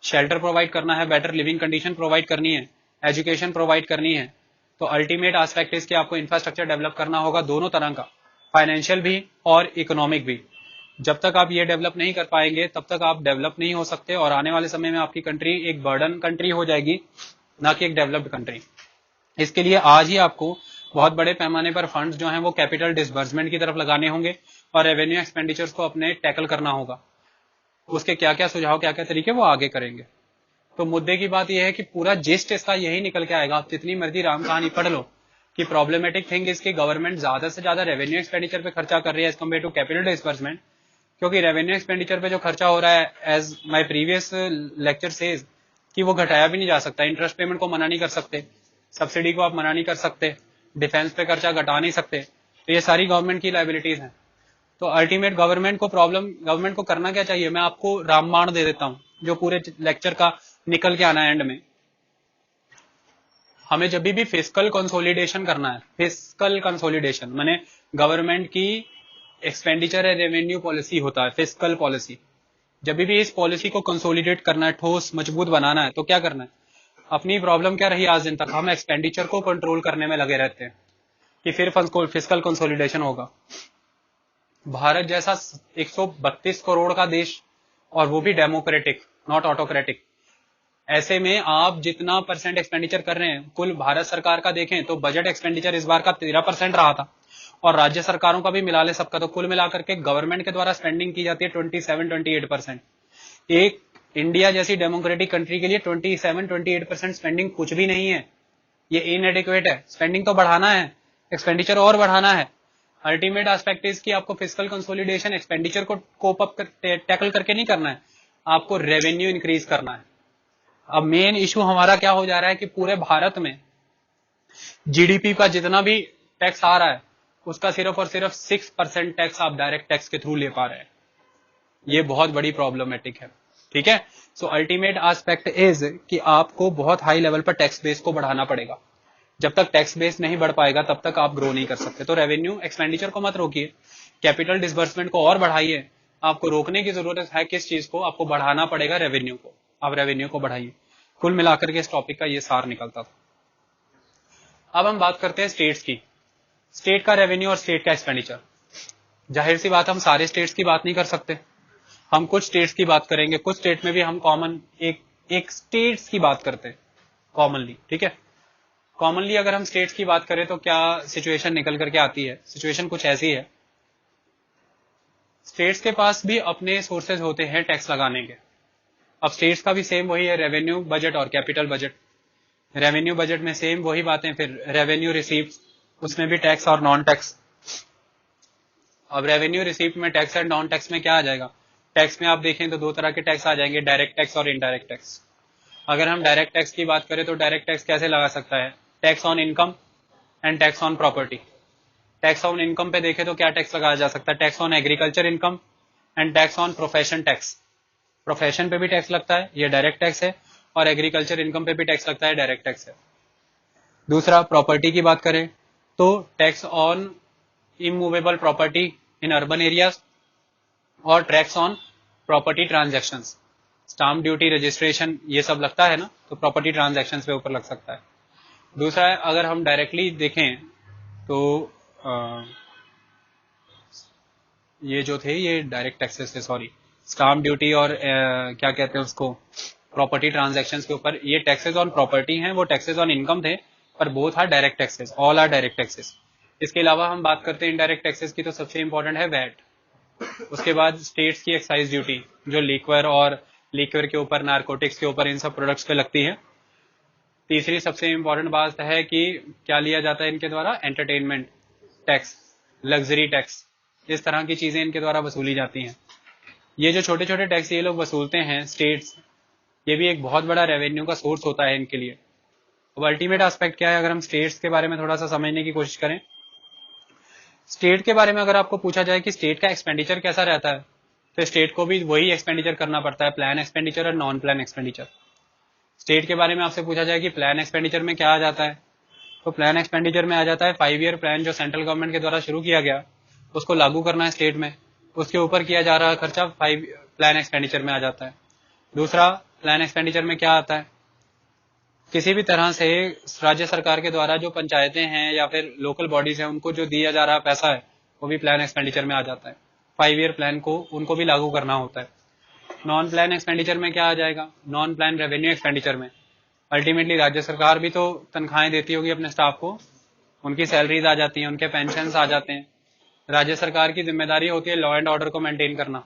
शेल्टर प्रोवाइड करना है, बेटर लिविंग कंडीशन प्रोवाइड करनी है, एजुकेशन प्रोवाइड करनी है, तो अल्टीमेट एस्पेक्ट इसके आपको इंफ्रास्ट्रक्चर डेवलप करना होगा, दोनों तरह का, फाइनेंशियल भी और इकोनॉमिक भी। जब तक आप ये डेवलप नहीं कर पाएंगे तब तक आप डेवलप नहीं हो सकते, और आने वाले समय में आपकी कंट्री एक बर्डन कंट्री हो जाएगी, ना कि एक डेवलप्ड कंट्री। इसके लिए आज ही आपको बहुत बड़े पैमाने पर फंड्स जो हैं वो कैपिटल डिसबर्समेंट की तरफ लगाने होंगे, और रेवेन्यू एक्सपेंडिचर्स को अपने टैकल करना होगा। उसके क्या क्या सुझाव, क्या क्या तरीके वो आगे करेंगे। तो मुद्दे की बात यह है कि पूरा जिस्ट इसका यही निकल के आएगा, आप जितनी मर्जी राम कहानी पढ़ लो, कि प्रॉब्लमेटिक थिंग इसकी गवर्नमेंट ज्यादा से ज्यादा रेवेन्यू एक्सपेंडिचर पे खर्चा कर रही है as compare to capital disbursement, क्योंकि रेवेन्यू एक्सपेंडिचर पे जो खर्चा हो रहा है, as my previous lecture says, कि वो घटाया भी नहीं जा सकता। इंटरेस्ट पेमेंट को मना नहीं कर सकते, सब्सिडी को आप मना नहीं कर सकते, डिफेंस पे खर्चा घटा नहीं सकते, तो ये सारी गवर्नमेंट की लाइबिलिटीज हैं। तो अल्टीमेट गवर्नमेंट को करना क्या चाहिए, मैं आपको रामबाण दे देता हूं जो पूरे लेक्चर का निकल के आना है एंड में। हमें जब भी फिस्कल कंसोलिडेशन करना है, फिस्कल कंसोलिडेशन माने गवर्नमेंट की एक्सपेंडिचर है रेवेन्यू पॉलिसी होता है फिस्कल पॉलिसी, जब भी इस पॉलिसी को कंसोलिडेट करना है, ठोस मजबूत बनाना है, तो क्या करना है। अपनी प्रॉब्लम क्या रही आज दिन तक, हम एक्सपेंडिचर को कंट्रोल करने में लगे रहते हैं कि फिर फिस्कल कंसोलिडेशन होगा। भारत जैसा 132 करोड़ का देश, और वो भी डेमोक्रेटिक नॉट ऑटोक्रेटिक, ऐसे में आप जितना परसेंट एक्सपेंडिचर कर रहे हैं, कुल भारत सरकार का देखें तो बजट एक्सपेंडिचर इस बार का 13% रहा था, और राज्य सरकारों का भी मिला ले सबका, तो कुल मिलाकर के गवर्नमेंट के द्वारा स्पेंडिंग की जाती है 27-28%। एक इंडिया जैसी डेमोक्रेटिक कंट्री के लिए 27-28% स्पेंडिंग कुछ भी नहीं है, ये इनएडिक्वेट है। स्पेंडिंग तो बढ़ाना है, एक्सपेंडिचर और बढ़ाना है। अल्टीमेट एस्पेक्ट इज कि आपको फिस्कल कंसोलिडेशन एक्सपेंडिचर को कोप अप टैकल करके नहीं करना है, आपको रेवेन्यू इंक्रीज करना है। अब मेन इशू हमारा क्या हो जा रहा है कि पूरे भारत में जीडीपी का जितना भी टैक्स आ रहा है उसका सिर्फ और सिर्फ 6% टैक्स आप डायरेक्ट टैक्स के थ्रू ले पा रहे हैं। ये बहुत बड़ी प्रॉब्लमेटिक है, ठीक है। सो अल्टीमेट एस्पेक्ट इज कि आपको बहुत हाई लेवल पर टैक्स बेस को बढ़ाना पड़ेगा। जब तक टैक्स बेस नहीं बढ़ पाएगा तब तक आप ग्रो नहीं कर सकते। तो रेवेन्यू एक्सपेंडिचर को मत रोकिए, कैपिटल डिसबर्समेंट को और बढ़ाइए। आपको रोकने की जरूरत है किस चीज को, आपको बढ़ाना पड़ेगा रेवेन्यू को। आप रेवेन्यू को बढ़ाइए। कुल मिलाकर के इस टॉपिक का ये सार निकलता था। अब हम बात करते हैं स्टेट्स की, स्टेट का रेवेन्यू और स्टेट का एक्सपेंडिचर। जाहिर सी बात हम सारे स्टेट्स की बात नहीं कर सकते, हम कुछ स्टेट्स की बात करेंगे। कुछ स्टेट में भी हम कॉमन एक स्टेट्स की बात करते हैं कॉमनली, ठीक है। कॉमनली अगर हम स्टेट्स की बात करें तो क्या सिचुएशन निकल करके आती है, सिचुएशन कुछ ऐसी है। स्टेट्स के पास भी अपने सोर्सेज होते हैं टैक्स लगाने के। अब स्टेट्स का भी सेम वही है, रेवेन्यू बजट और कैपिटल बजट। रेवेन्यू बजट में सेम वही बातें, फिर रेवेन्यू रिसीप्ट, उसमें भी टैक्स और नॉन टैक्स। अब रेवेन्यू रिसीप्ट में टैक्स एंड नॉन टैक्स में क्या आ जाएगा। टैक्स में आप देखें तो दो तरह के टैक्स आ जाएंगे, डायरेक्ट टैक्स और इनडायरेक्ट टैक्स। अगर हम डायरेक्ट टैक्स की बात करें तो डायरेक्ट टैक्स कैसे लगा सकता है, tax on income and tax on property. Tax on income पे देखें तो क्या टैक्स लगाया जा सकता है, tax on agriculture income and tax on profession tax. Profession पे भी टैक्स लगता है, ये डायरेक्ट टैक्स है, और एग्रीकल्चर इनकम पे भी टैक्स लगता है, डायरेक्ट टैक्स है। दूसरा प्रॉपर्टी की बात करें तो tax on immovable property in urban areas और tax on property transactions. Stamp duty, registration, ये सब लगता है ना, तो प्रॉपर्टी ट्रांजैक्शंस पे ऊपर लग सकता है। दूसरा है अगर हम डायरेक्टली देखें तो ये जो थे ये डायरेक्ट टैक्सेस थे, सॉरी, स्टाम्प ड्यूटी और क्या कहते हैं उसको, प्रॉपर्टी ट्रांजैक्शंस के ऊपर ये टैक्सेस ऑन प्रॉपर्टी हैं, वो टैक्सेस ऑन इनकम थे, पर both are direct taxes, all are direct taxes. इसके अलावा हम बात करते हैं इनडायरेक्ट टैक्सेस की, तो सबसे इंपॉर्टेंट है वैट। उसके बाद स्टेट्स की एक्साइज ड्यूटी जो लिक्वर और लिक्वर के ऊपर, नारकोटिक्स के ऊपर, इन सब प्रोडक्ट्स पे लगती है। तीसरी सबसे इंपॉर्टेंट बात है कि क्या लिया जाता है इनके द्वारा, एंटरटेनमेंट टैक्स, लग्जरी टैक्स, इस तरह की चीजें इनके द्वारा वसूली जाती हैं। ये जो छोटे छोटे टैक्स ये लोग वसूलते हैं स्टेट्स, ये भी एक बहुत बड़ा रेवेन्यू का सोर्स होता है इनके लिए। अब अल्टीमेट एस्पेक्ट क्या है, अगर हम स्टेट्स के बारे में थोड़ा सा समझने की कोशिश करें, स्टेट के बारे में अगर आपको पूछा जाए कि स्टेट का एक्सपेंडिचर कैसा रहता है, तो स्टेट को भी वही एक्सपेंडिचर करना पड़ता है, प्लान एक्सपेंडिचर और नॉन प्लान एक्सपेंडिचर। स्टेट के बारे में आपसे पूछा जाए कि प्लान एक्सपेंडिचर में क्या आ जाता है, तो प्लान एक्सपेंडिचर में आ जाता है 5 ईयर प्लान जो सेंट्रल गवर्नमेंट के द्वारा शुरू किया गया, उसको लागू करना है स्टेट में, उसके ऊपर किया जा रहा खर्चा 5 प्लान एक्सपेंडिचर में आ जाता है। दूसरा, प्लान एक्सपेंडिचर में क्या आता है, किसी भी तरह से राज्य सरकार के द्वारा जो पंचायतें हैं या फिर लोकल बॉडीज हैं उनको जो दिया जा रहा पैसा है वो भी प्लान एक्सपेंडिचर में आ जाता है। 5 ईयर प्लान को उनको भी लागू करना होता है। नॉन प्लान एक्सपेंडिचर में क्या आ जाएगा, नॉन प्लान रेवेन्यू एक्सपेंडिचर में अल्टीमेटली राज्य सरकार भी तो तनख्वाहें देती होगी अपने स्टाफ को, उनकी सैलरीज आ जाती हैं, उनके पेंशन आ जाते हैं। राज्य सरकार की जिम्मेदारी होती है लॉ एंड ऑर्डर को मेंटेन करना,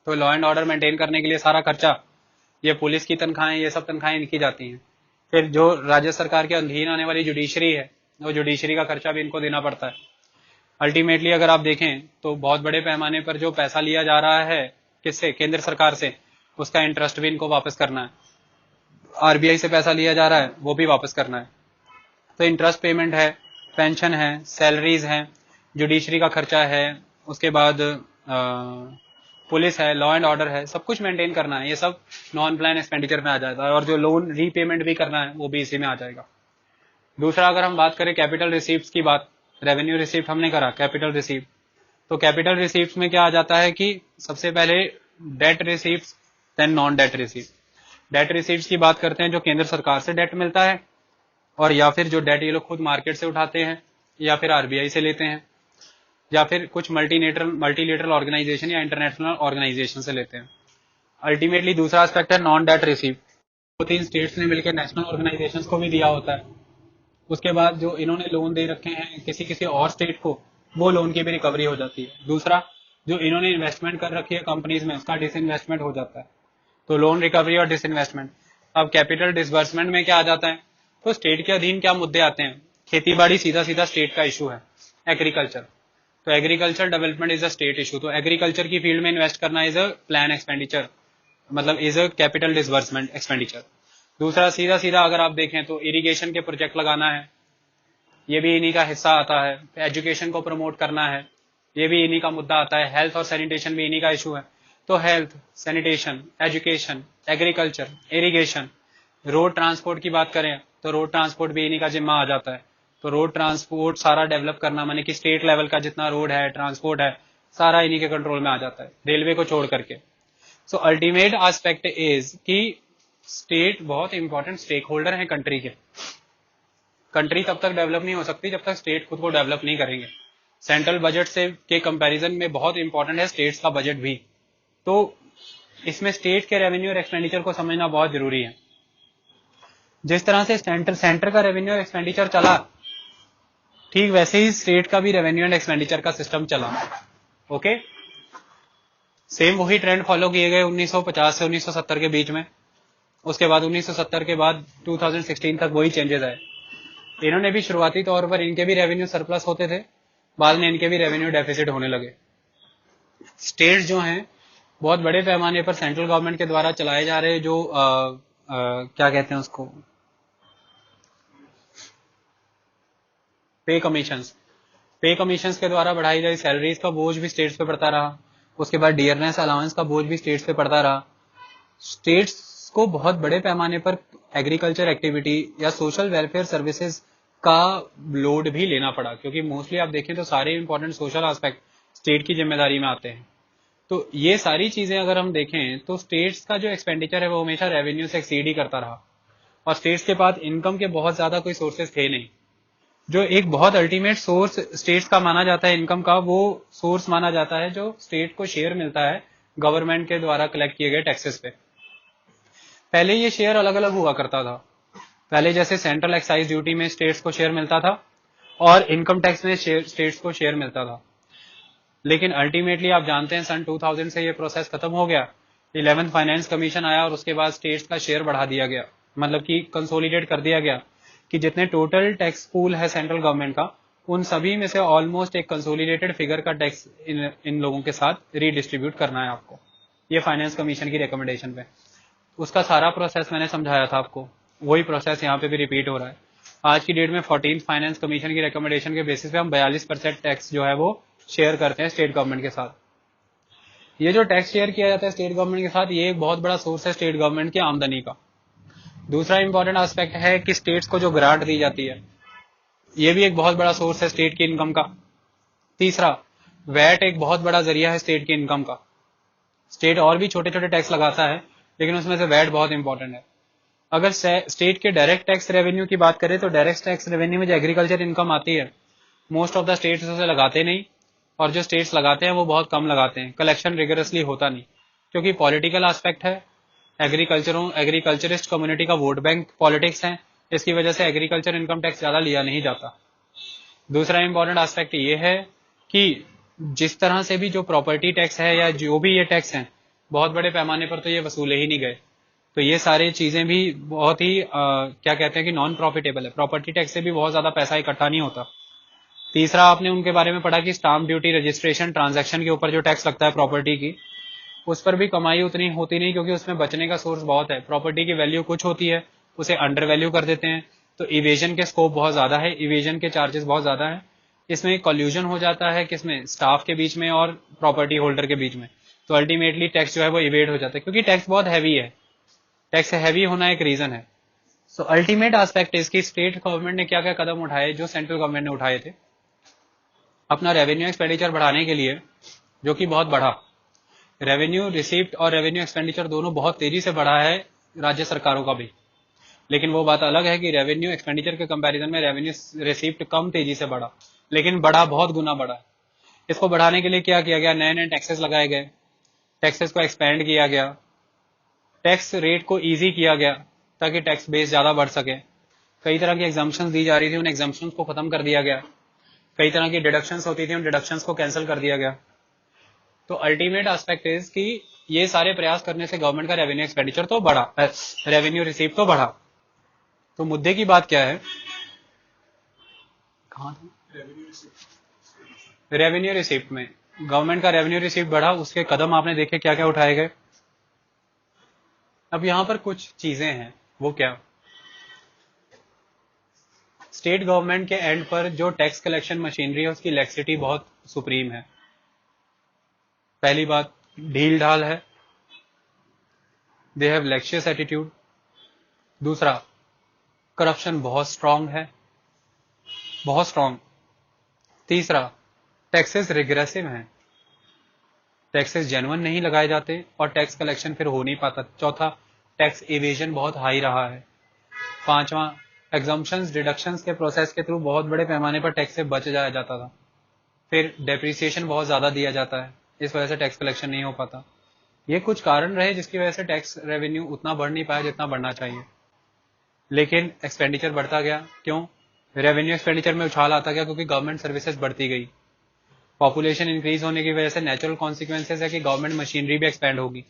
तो लॉ एंड ऑर्डर मेंटेन करने के लिए सारा खर्चा, ये पुलिस की तनख्वाहें, ये सब तनख्वाहें इनकी जाती हैं। फिर जो राज्य सरकार के अधीन आने वाली जुडिशरी है, वो जुडिशरी का खर्चा भी इनको देना पड़ता है। अल्टीमेटली अगर आप देखें तो बहुत बड़े पैमाने पर जो पैसा लिया जा रहा है किससे, केंद्र सरकार से, उसका इंटरेस्ट भी इनको वापस करना है। आरबीआई से पैसा लिया जा रहा है वो भी वापस करना है। तो इंटरेस्ट पेमेंट है, पेंशन है, सैलरीज है, जुडिशरी का खर्चा है, उसके बाद पुलिस है, लॉ एंड ऑर्डर है, सब कुछ मेंटेन करना है। ये सब नॉन प्लान एक्सपेंडिचर में आ जाता है, और जो लोन रीपेमेंट भी करना है वो भी इसी में आ जाएगा। दूसरा, अगर हम बात करें कैपिटल रिसीप्ट की बात, रेवेन्यू रिसीप्ट हमने करा, कैपिटल रिसीप्ट, तो कैपिटल रिसीप्ट में क्या आ जाता है कि सबसे पहले debt receipt, then non debt receipt. Debt receipt की बात करते हैं जो केंद्र सरकार से डेट मिलता है, और या फिर जो डेट ये लोग खुद मार्केट से उठाते हैं या फिर आरबीआई से लेते हैं, या फिर कुछ मल्टीलेटरल ऑर्गेनाइजेशन या इंटरनेशनल ऑर्गेनाइजेशन से लेते हैं। अल्टीमेटली दूसरा एस्पेक्ट है नॉन डेट रिसीप्ट, 2-3 स्टेट्स ने मिलकर नेशनल ऑर्गेनाइजेशंस को भी दिया होता है। उसके बाद जो इन्होंने लोन दे रखे हैं किसी किसी और स्टेट को, वो लोन की भी रिकवरी हो जाती है। दूसरा, जो इन्होंने इन्वेस्टमेंट कर रखी है कंपनीज में, उसका डिसइन्वेस्टमेंट हो जाता है। तो लोन रिकवरी और डिसइन्वेस्टमेंट। अब कैपिटल डिसबर्समेंट में क्या आ जाता है, तो स्टेट के अधीन क्या मुद्दे आते हैं, खेती बाड़ी सीधा सीधा स्टेट का इशू है, एग्रीकल्चर, तो agriculture development is a state issue, तो एग्रीकल्चर की फील्ड में इन्वेस्ट करना इज अ प्लान एक्सपेंडिचर, मतलब is a capital disbursement expenditure. दूसरा, सीधा सीधा अगर आप देखें तो इरिगेशन के प्रोजेक्ट लगाना है, ये भी इन्हीं का हिस्सा आता है। एजुकेशन को प्रमोट करना है, ये भी इन्हीं का मुद्दा आता है। हेल्थ और सैनिटेशन भी इन्हीं का इशू है। तो health, sanitation, education, agriculture, irrigation, road transport की बात करें तो रोड ट्रांसपोर्ट भी इन्हीं का जिम्मा आ जाता है। तो रोड ट्रांसपोर्ट सारा डेवलप करना, माने कि स्टेट लेवल का जितना रोड है, ट्रांसपोर्ट है, सारा इन्हीं के कंट्रोल में आ जाता है, रेलवे को छोड़ करके। सो अल्टीमेट एस्पेक्ट इज कि स्टेट बहुत इंपॉर्टेंट स्टेक होल्डर है कंट्री के। कंट्री तब तक डेवलप नहीं हो सकती जब तक स्टेट खुद को डेवलप नहीं करेंगे। सेंट्रल बजट से के कंपैरिजन में बहुत इंपॉर्टेंट है स्टेट्स का बजट भी। तो इसमें स्टेट के रेवेन्यू और एक्सपेंडिचर को समझना बहुत जरूरी है। जिस तरह से सेंटर का रेवेन्यू और एक्सपेंडिचर चला, ठीक वैसे ही स्टेट का भी रेवेन्यू एंड एक्सपेंडिचर का सिस्टम चला। ओके, सेम वही ट्रेंड फॉलो किए गए 1950 से 1970 के बीच में। उसके बाद 1970 के बाद 2016 तक वही चेंजेस आए। इन्होंने भी शुरुआती तौर पर इनके भी रेवेन्यू सरप्लस होते थे, बाद में इनके भी रेवेन्यू डेफिसिट होने लगे। स्टेट जो हैं बहुत बड़े पैमाने पर सेंट्रल गवर्नमेंट के द्वारा चलाए जा रहे जो क्या कहते हैं उसको, पे कमीशंस के द्वारा बढ़ाई गई सैलरीज का बोझ भी स्टेट्स पे पड़ता रहा। उसके बाद डियरनेस अलाउंस का बोझ भी स्टेट्स पे पड़ता रहा। स्टेट्स को बहुत बड़े पैमाने पर एग्रीकल्चर एक्टिविटी या सोशल वेलफेयर सर्विसेज का लोड भी लेना पड़ा, क्योंकि मोस्टली आप देखें तो सारे इंपॉर्टेंट सोशल एस्पेक्ट स्टेट की जिम्मेदारी में आते हैं। तो ये सारी चीजें अगर हम देखें तो स्टेट्स का जो एक्सपेंडिचर है वो हमेशा रेवेन्यू से एक्सीड ही करता रहा, और स्टेट्स के पास इनकम के बहुत ज्यादा कोई सोर्सेज थे नहीं। जो एक बहुत अल्टीमेट सोर्स स्टेट्स का माना जाता है इनकम का, वो सोर्स माना जाता है जो स्टेट को शेयर मिलता है गवर्नमेंट के द्वारा कलेक्ट किए गए टैक्सेस पे। पहले ये शेयर अलग अलग हुआ करता था। पहले जैसे सेंट्रल एक्साइज ड्यूटी में स्टेट्स को शेयर मिलता था और इनकम टैक्स में स्टेट्स को शेयर मिलता था। लेकिन अल्टीमेटली आप जानते हैं सन 2000 से ये प्रोसेस खत्म हो गया, 11th फाइनेंस कमीशन आया और उसके बाद स्टेट्स का शेयर बढ़ा दिया गया। मतलब कि कंसोलिडेट कर दिया गया कि जितने टोटल टैक्स पूल है सेंट्रल गवर्नमेंट का, उन सभी में से ऑलमोस्ट एक कंसोलिडेटेड फिगर का टैक्स इन लोगों के साथ रीडिस्ट्रीब्यूट करना है आपको। ये फाइनेंस कमीशन की रिकमेंडेशन पे, उसका सारा प्रोसेस मैंने समझाया था आपको, वही प्रोसेस यहाँ पे भी रिपीट हो रहा है। आज की डेट में 14 फाइनेंस कमीशन की रिकमेंडेशन के बेसिस पे हम 42% टैक्स जो है वो शेयर करते हैं स्टेट गवर्नमेंट के साथ। ये जो टैक्स शेयर किया जाता है स्टेट गवर्नमेंट के साथ, ये एक बहुत बड़ा सोर्स है स्टेट गवर्नमेंट की आमदनी का। दूसरा इंपॉर्टेंट एस्पेक्ट है कि स्टेट्स को जो ग्रांट दी जाती है, ये भी एक बहुत बड़ा सोर्स है स्टेट की इनकम का। तीसरा, वैट एक बहुत बड़ा जरिया है स्टेट की इनकम का। स्टेट और भी छोटे छोटे टैक्स लगाता है, लेकिन उसमें से वैट बहुत इंपॉर्टेंट है। अगर स्टेट के डायरेक्ट टैक्स रेवेन्यू की बात करें तो डायरेक्ट टैक्स रेवेन्यू में जो एग्रीकल्चर इनकम आती है, मोस्ट ऑफ द स्टेट्स उसे लगाते नहीं, और जो स्टेट्स लगाते हैं वो बहुत कम लगाते हैं। कलेक्शन रिगरसली होता नहीं, क्योंकि पॉलिटिकल एस्पेक्ट है। एग्रीकल्चरिस्ट कम्युनिटी का वोट बैंक पॉलिटिक्स है, इसकी वजह से एग्रीकल्चर इनकम टैक्स ज्यादा लिया नहीं जाता। दूसरा इंपॉर्टेंट एस्पेक्ट ये है कि जिस तरह से भी जो प्रॉपर्टी टैक्स है या जो भी ये टैक्स हैं, बहुत बड़े पैमाने पर तो ये वसूले ही नहीं गए। तो ये सारी चीजें भी बहुत ही क्या कहते हैं कि नॉन प्रॉफिटेबल है। प्रॉपर्टी टैक्स से भी बहुत ज्यादा पैसा इकट्ठा नहीं होता। तीसरा, आपने उनके बारे में पढ़ा कि स्टाम्प ड्यूटी, रजिस्ट्रेशन, ट्रांजैक्शन के ऊपर जो टैक्स लगता है प्रॉपर्टी की, उस पर भी कमाई उतनी होती नहीं, क्योंकि उसमें बचने का सोर्स बहुत है। प्रॉपर्टी की वैल्यू कुछ होती है, उसे अंडर वैल्यू कर देते हैं, तो इवेजन के स्कोप बहुत ज्यादा है, इवेजन के चार्जेस बहुत ज्यादा है। इसमें कॉल्यूजन हो जाता है किसमें, स्टाफ के बीच में और प्रॉपर्टी होल्डर के बीच में। तो अल्टीमेटली टैक्स जो है वो इवेड हो जाता है, क्योंकि टैक्स बहुत हैवी है। टैक्स हैवी होना एक रीजन है। सो अल्टीमेट एस्पेक्ट इसकी स्टेट गवर्नमेंट ने क्या क्या कदम उठाए जो सेंट्रल गवर्नमेंट ने उठाए थे अपना रेवेन्यू एक्सपेंडिचर बढ़ाने के लिए, जो कि बहुत बढ़ा। रेवेन्यू रिसीप्ट और रेवेन्यू एक्सपेंडिचर दोनों बहुत तेजी से बढ़ा है राज्य सरकारों का भी। लेकिन वो बात अलग है कि रेवेन्यू एक्सपेंडिचर के कंपैरिजन में रेवेन्यू रिसीप्ट कम तेजी से बढ़ा, लेकिन बढ़ा बहुत गुना बढ़ा। इसको बढ़ाने के लिए क्या किया गया, नए नए टैक्सेस लगाए गए, टैक्सेस को एक्सपेंड किया गया, टैक्स रेट को इजी किया गया ताकि टैक्स बेस ज्यादा बढ़ सके। कई तरह की एग्जाम्पशंस दी जा रही थी, उन एग्जाम्पशंस को खत्म कर दिया गया। कई तरह की डिडक्शंस होती थी, उन डिडक्शंस को कैंसिल कर दिया गया। तो अल्टीमेट एस्पेक्ट इज कि ये सारे प्रयास करने से गवर्नमेंट का रेवेन्यू एक्सपेंडिचर तो बढ़ा, रेवेन्यू रिसीप्ट तो बढ़ा। तो मुद्दे की बात क्या है, कहां था रेवेन्यू रिसीप्ट में गवर्नमेंट का रेवेन्यू रिसीप्ट बढ़ा, उसके कदम आपने देखे क्या क्या उठाए गए। अब यहां पर कुछ चीजें हैं, वो क्या, स्टेट गवर्नमेंट के एंड पर जो टैक्स कलेक्शन मशीनरी है उसकी लेक्सिटी बहुत सुप्रीम है। पहली बात, ढील ढाल है, दे हैव लेक्शियस एटीट्यूड। दूसरा, करप्शन बहुत स्ट्रांग है, बहुत स्ट्रांग। तीसरा, टैक्सेस रिग्रेसिव हैं, टैक्सेस जेन्युइन नहीं लगाए जाते और टैक्स कलेक्शन फिर हो नहीं पाता। चौथा, टैक्स इवेजन बहुत हाई रहा है। पांचवा, एग्जम्पशंस डिडक्शंस के प्रोसेस के थ्रू बहुत बड़े पैमाने पर टैक्स से बच जाया जाता था। फिर डेप्रिसिएशन बहुत ज्यादा दिया जाता है, इस वजह से टैक्स कलेक्शन नहीं हो पाता। ये कुछ कारण रहे जिसकी वजह से टैक्स रेवेन्यू उतना बढ़ नहीं पाया जितना बढ़ना चाहिए। लेकिन एक्सपेंडिचर बढ़ता गया, क्यों, रेवेन्यू एक्सपेंडिचर में उछाल आता गया क्योंकि गवर्नमेंट सर्विसेज बढ़ती गई। पॉपुलेशन इंक्रीज होने की वजह से नेचुरल कॉन्सिक्वेंसेज है कि गवर्नमेंट मशीनरी भी एक्सपेंड होगी।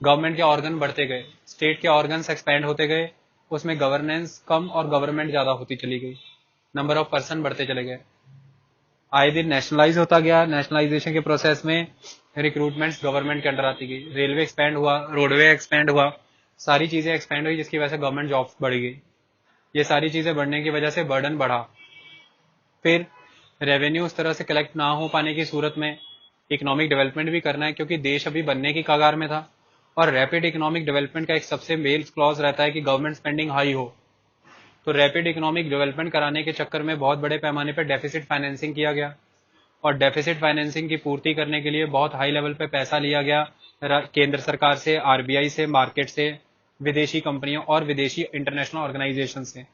गवर्नमेंट के ऑर्गन बढ़ते गए, स्टेट के ऑर्गन्स एक्सपेंड होते गए, उसमें गवर्नेंस कम और गवर्नमेंट ज्यादा होती चली गई, नंबर ऑफ पर्सन बढ़ते चले गए। आए दिन नेशनलाइज होता गया, नेशनलाइजेशन के प्रोसेस में रिक्रूटमेंट्स गवर्नमेंट के अंडर आती गई, रेलवे एक्सपेंड हुआ, रोडवे एक्सपेंड हुआ, सारी चीजें एक्सपेंड हुई जिसकी वजह से गवर्नमेंट जॉब्स बढ़ गई। ये सारी चीजें बढ़ने की वजह से बर्डन बढ़ा। फिर रेवेन्यू उस तरह से कलेक्ट ना हो पाने की सूरत में इकोनॉमिक डेवलपमेंट भी करना है, क्योंकि देश अभी बनने की कगार में था और रैपिड इकोनॉमिक डेवलपमेंट का एक सबसे मेन क्लॉज रहता है कि गवर्नमेंट स्पेंडिंग हाई हो। तो रैपिड इकोनॉमिक डेवलपमेंट कराने के चक्कर में बहुत बड़े पैमाने पर डेफिसिट फाइनेंसिंग किया गया, और डेफिसिट फाइनेंसिंग की पूर्ति करने के लिए बहुत हाई लेवल पे पैसा लिया गया केंद्र सरकार से, आरबीआई से, मार्केट से, विदेशी कंपनियों और विदेशी इंटरनेशनल ऑर्गेनाइजेशन से।